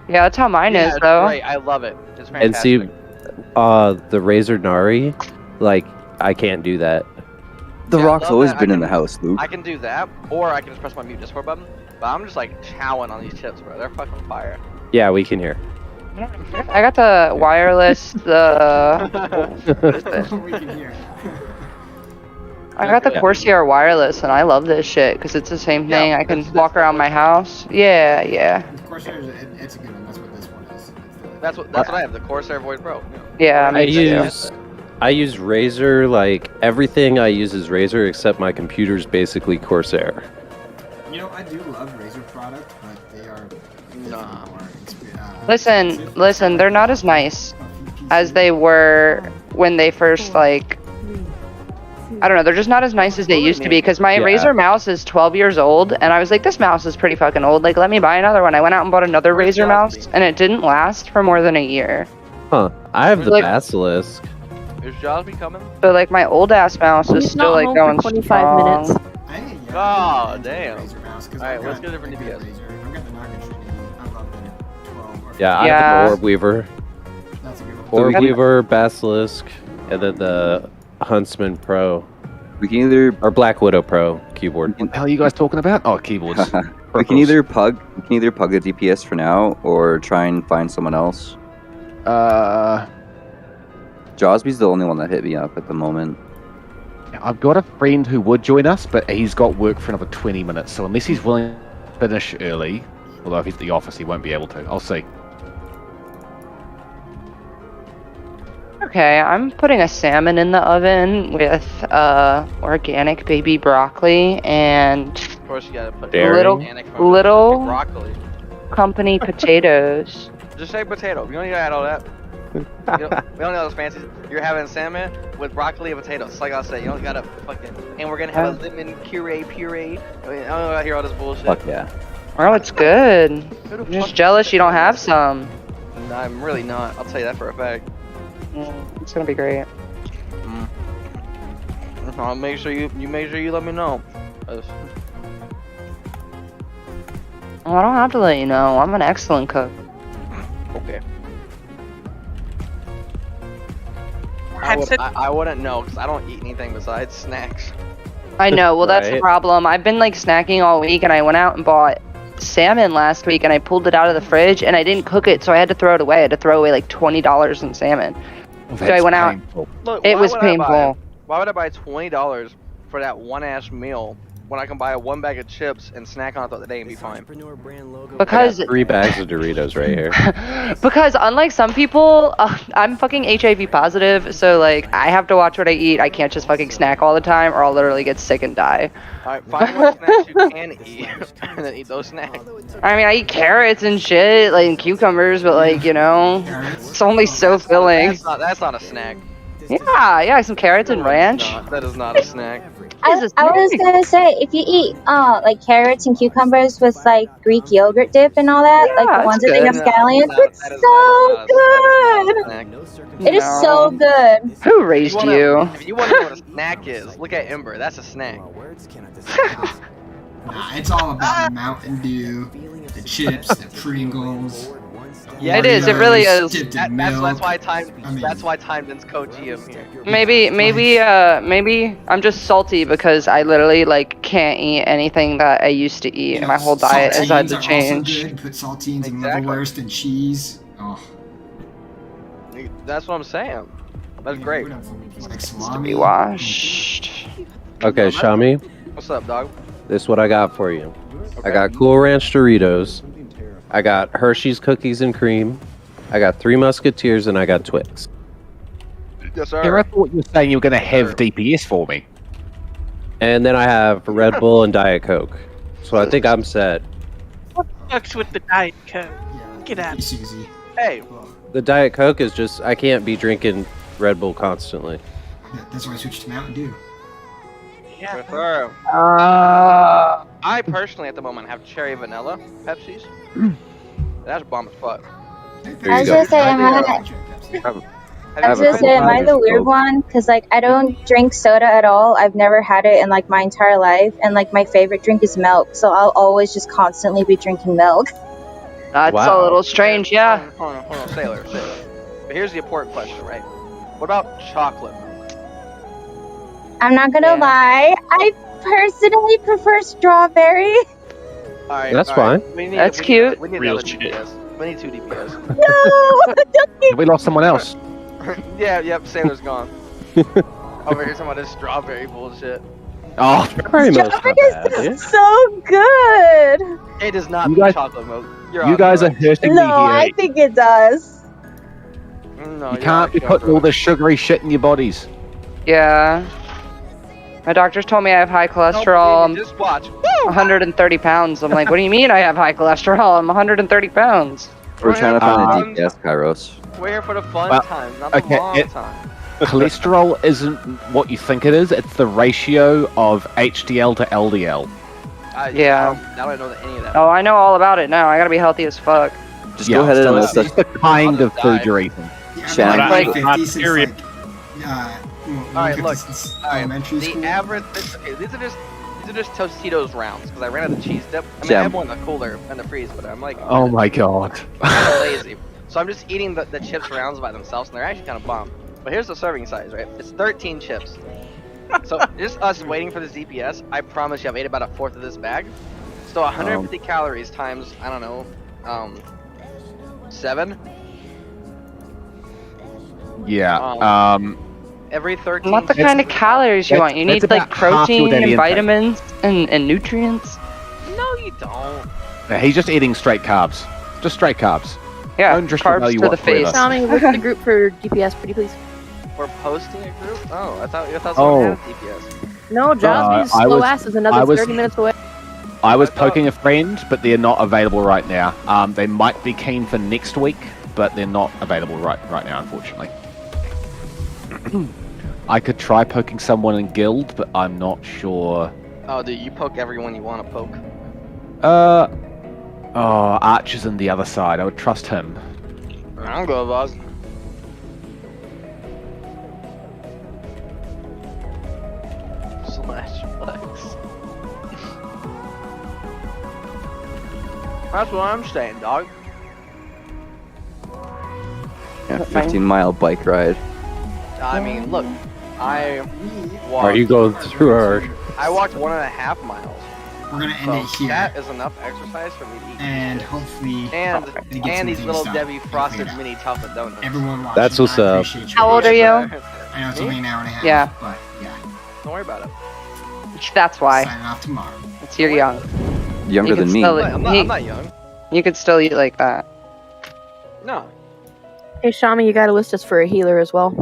Yeah, that's how mine Yeah, is, it's though. great. I love it. It's fantastic. And see, the Razor Nari, like, I can't do that. The Yeah, I Rock's love always that. been I in can- the house, Luke. I can do that, or I can just press my mute Discord button. But I'm just like chowing on these chips, bro. They're fucking fire. Yeah, we can hear. I got the wireless, the... We can hear. I got the Yeah. Corsair wireless, and I love this shit, because it's the same thing. I can walk around my house. Yeah. Of course, it's a good one. That's what this one is. That's what I have. The Corsair Void Pro. Yeah, I use Razor, like, everything I use is Razor, except my computer's basically Corsair. You know, I do love Razer product, but they are Listen, they're not as nice as they were when they first, like... I don't know, they're just not as nice as they used to be, because my Yeah. Razer mouse is 12 years old, and I was like, this mouse is pretty fucking old, like, let me buy another one. I went out and bought another Razer mouse, and it didn't last for more than a year. Huh. I have the Like- Basilisk. Is Josby coming? So, like, my old-ass mouse is He's still, not like, home going for 25 strong. minutes. Oh, damn. Alright, let's get a different DPS. I've got the Naga Trinity. I love the 12. Or Yeah, I have an Orb Weaver. That's a good one. Orb Weaver, Basilisk, and then the Huntsman Pro. We can either or Black Widow Pro keyboard. What the hell are you guys talking about? Oh, keyboards. we can either pug the DPS for now, or try and find someone else. Josby's the only one that hit me up at the moment. I've got a friend who would join us, but he's got work for another 20 minutes. So unless he's willing to finish early, although if he's at the office, he won't be able to. I'll see. Okay, I'm putting a salmon in the oven with organic baby broccoli and Of course, you gotta put little broccoli. company potatoes. Just say potato. You don't need to add all that. We don't need all those fancies. You're having salmon with broccoli and potatoes. Like I said, you don't gotta fucking. And we're gonna have a lemon puree. I mean, I don't know about hear all this bullshit. Fuck yeah. Oh, it's good. I'm just jealous you don't have some. No, I'm really not. I'll tell you that for a fact. It's gonna be great. I'll make sure you make sure you let me know. Well, I don't have to let you know. I'm an excellent cook. Okay. I wouldn't know because I don't eat anything besides snacks. I know. Well, that's the Right. problem. I've been like snacking all week, and I went out and bought salmon last week, and I pulled it out of the fridge, and I didn't cook it, so I had to throw it away. I had to throw away like $20 in salmon. So I went out. Look, It why was would I buy- painful. Why would I buy $20 for that one ass meal when I can buy one bag of chips and snack on it throughout the day and be fine? Because 3 bags of Doritos right here. because unlike some people, I'm fucking HIV positive, so like I have to watch what I eat. I can't just fucking snack all the time, or I'll literally get sick and die. Alright, find what snacks you can eat and then eat those snacks. I mean, I eat carrots and shit, like and cucumbers, but like you know, it's only so filling. That's not a snack. Yeah, some carrots and ranch. That is not a snack. I was gonna say, if you eat like carrots and cucumbers with like Greek yogurt dip and all that, like the ones that they have scallions, it's so good. It is so good. Who raised you? If you want to know what a snack is, look at Ember. That's a snack. Nah, it's all about the Mountain Dew, the chips, the Pringles. It is. It really is. That's why Timeden's co-GM here. Maybe I'm just salty because I literally like can't eat anything that I used to eat. My whole diet has had to Saltines are change. also good. Put saltines in liverwurst and cheese. Oh, That's what I'm saying. That's great. like To salami. be washed. Okay, Shami, What's up, dog? this is what I got for you. I got Cool Ranch Doritos. I got Hershey's Cookies and Cream. I got 3 Musketeers, and I got Twix. Yes, Here, I sir. thought you were saying you were going to have DPS for me. And then I have Red Bull and Diet Coke. So I think I'm set. Fucks with the Diet Coke. Get out. Susie. Hey, The Diet Coke is just, I can't be drinking Red Bull constantly. That's why I switched to Mountain Dew. yes, sir. I personally, at the moment, have cherry vanilla Pepsis. That's bomb as fuck. I was gonna say, am I the weird one? Because like I don't drink soda at all. I've never had it in like my entire life, and like my favorite drink is milk. So I'll always just constantly be drinking milk. That's a little strange, yeah. Hold on, Sailor. But here's the important question, right? What about chocolate? I'm not gonna lie. I personally prefer strawberry. All right, That's all right. fine. That's cute. We need Real another shit. DPS. We need 2 DPS. No. We lost someone else. Yep, Sailor's gone. Over here talking about this strawberry bullshit. Oh, Strawberry milk's not bad, dude. It's so good. It does not You be guys- chocolate milk. You guys are hurting me No, here. I think it does. No, You can't be putting all this sugary shit in your bodies. Yeah. My doctors told me I have high cholesterol. I'm Just watch. 130 pounds. I'm like, what do you mean I have high cholesterol? I'm 130 pounds. We're trying to find a Um, DPS, Kairos. We're here for the fun Well, time, not the okay, long it- time. Cholesterol isn't what you think it is. It's the ratio of HDL to LDL. Yeah. I don't know any of that. Oh, I know all about it now. I gotta be healthy as fuck. Just go ahead so and it's list just the kind of food you're eating. Shannon. Like, Not 50 since, period. Alright, look. since Alright, elementary the school. average. Okay, these are just Tostitos rounds because I ran out of cheese dip. I mean, Yeah. I have one in the cooler and the freeze, but I'm like, Oh my god. kind of lazy. So I'm just eating the chips rounds by themselves, and they're actually kind of bomb. But here's the serving size, right? It's 13 chips. So just us waiting for this DPS, I promise you I've ate about a fourth of this bag. So 150 calories times, I don't know, 7? Yeah. Every 13. Not the kind of calories you want. You need like protein and intake. vitamins and nutrients. No, you don't. He's just eating straight carbs. Just straight carbs. Yeah, No nutritional carbs value for the whatsoever. face. Tommy, what's the group for DPS, pretty please? We're posting a group? Oh, I thought someone had DPS. No, Jobby's I slow was- ass is I another was- 30 minutes away. I was poking a friend, but they're not available right now. They might be keen for next week, but they're not available right now, unfortunately. I could try poking someone in guild, but I'm not sure. Oh, dude, you poke everyone you want to poke. Archer's on the other side. I would trust him. I'm good, boss. Slash flex. That's what I'm saying, dog. Yeah, 15-mile bike ride. I mean, look, I walked. Are you going through our? I walked 1.5 miles. We're gonna end it here. That is enough exercise for me to eat. And hopefully, And to get some these things little done Debbie and frosted cleared up. mini chocolate donuts. Everyone watching, That's what's I up. appreciate How old are you? I know it's only an hour and a half. Yeah. But yeah, Don't worry about it. That's why. signing off tomorrow. It's you're young. Younger You than can me. still- I'm not young. You could still eat like that. No. Hey, Shami, you gotta list us for a healer as well.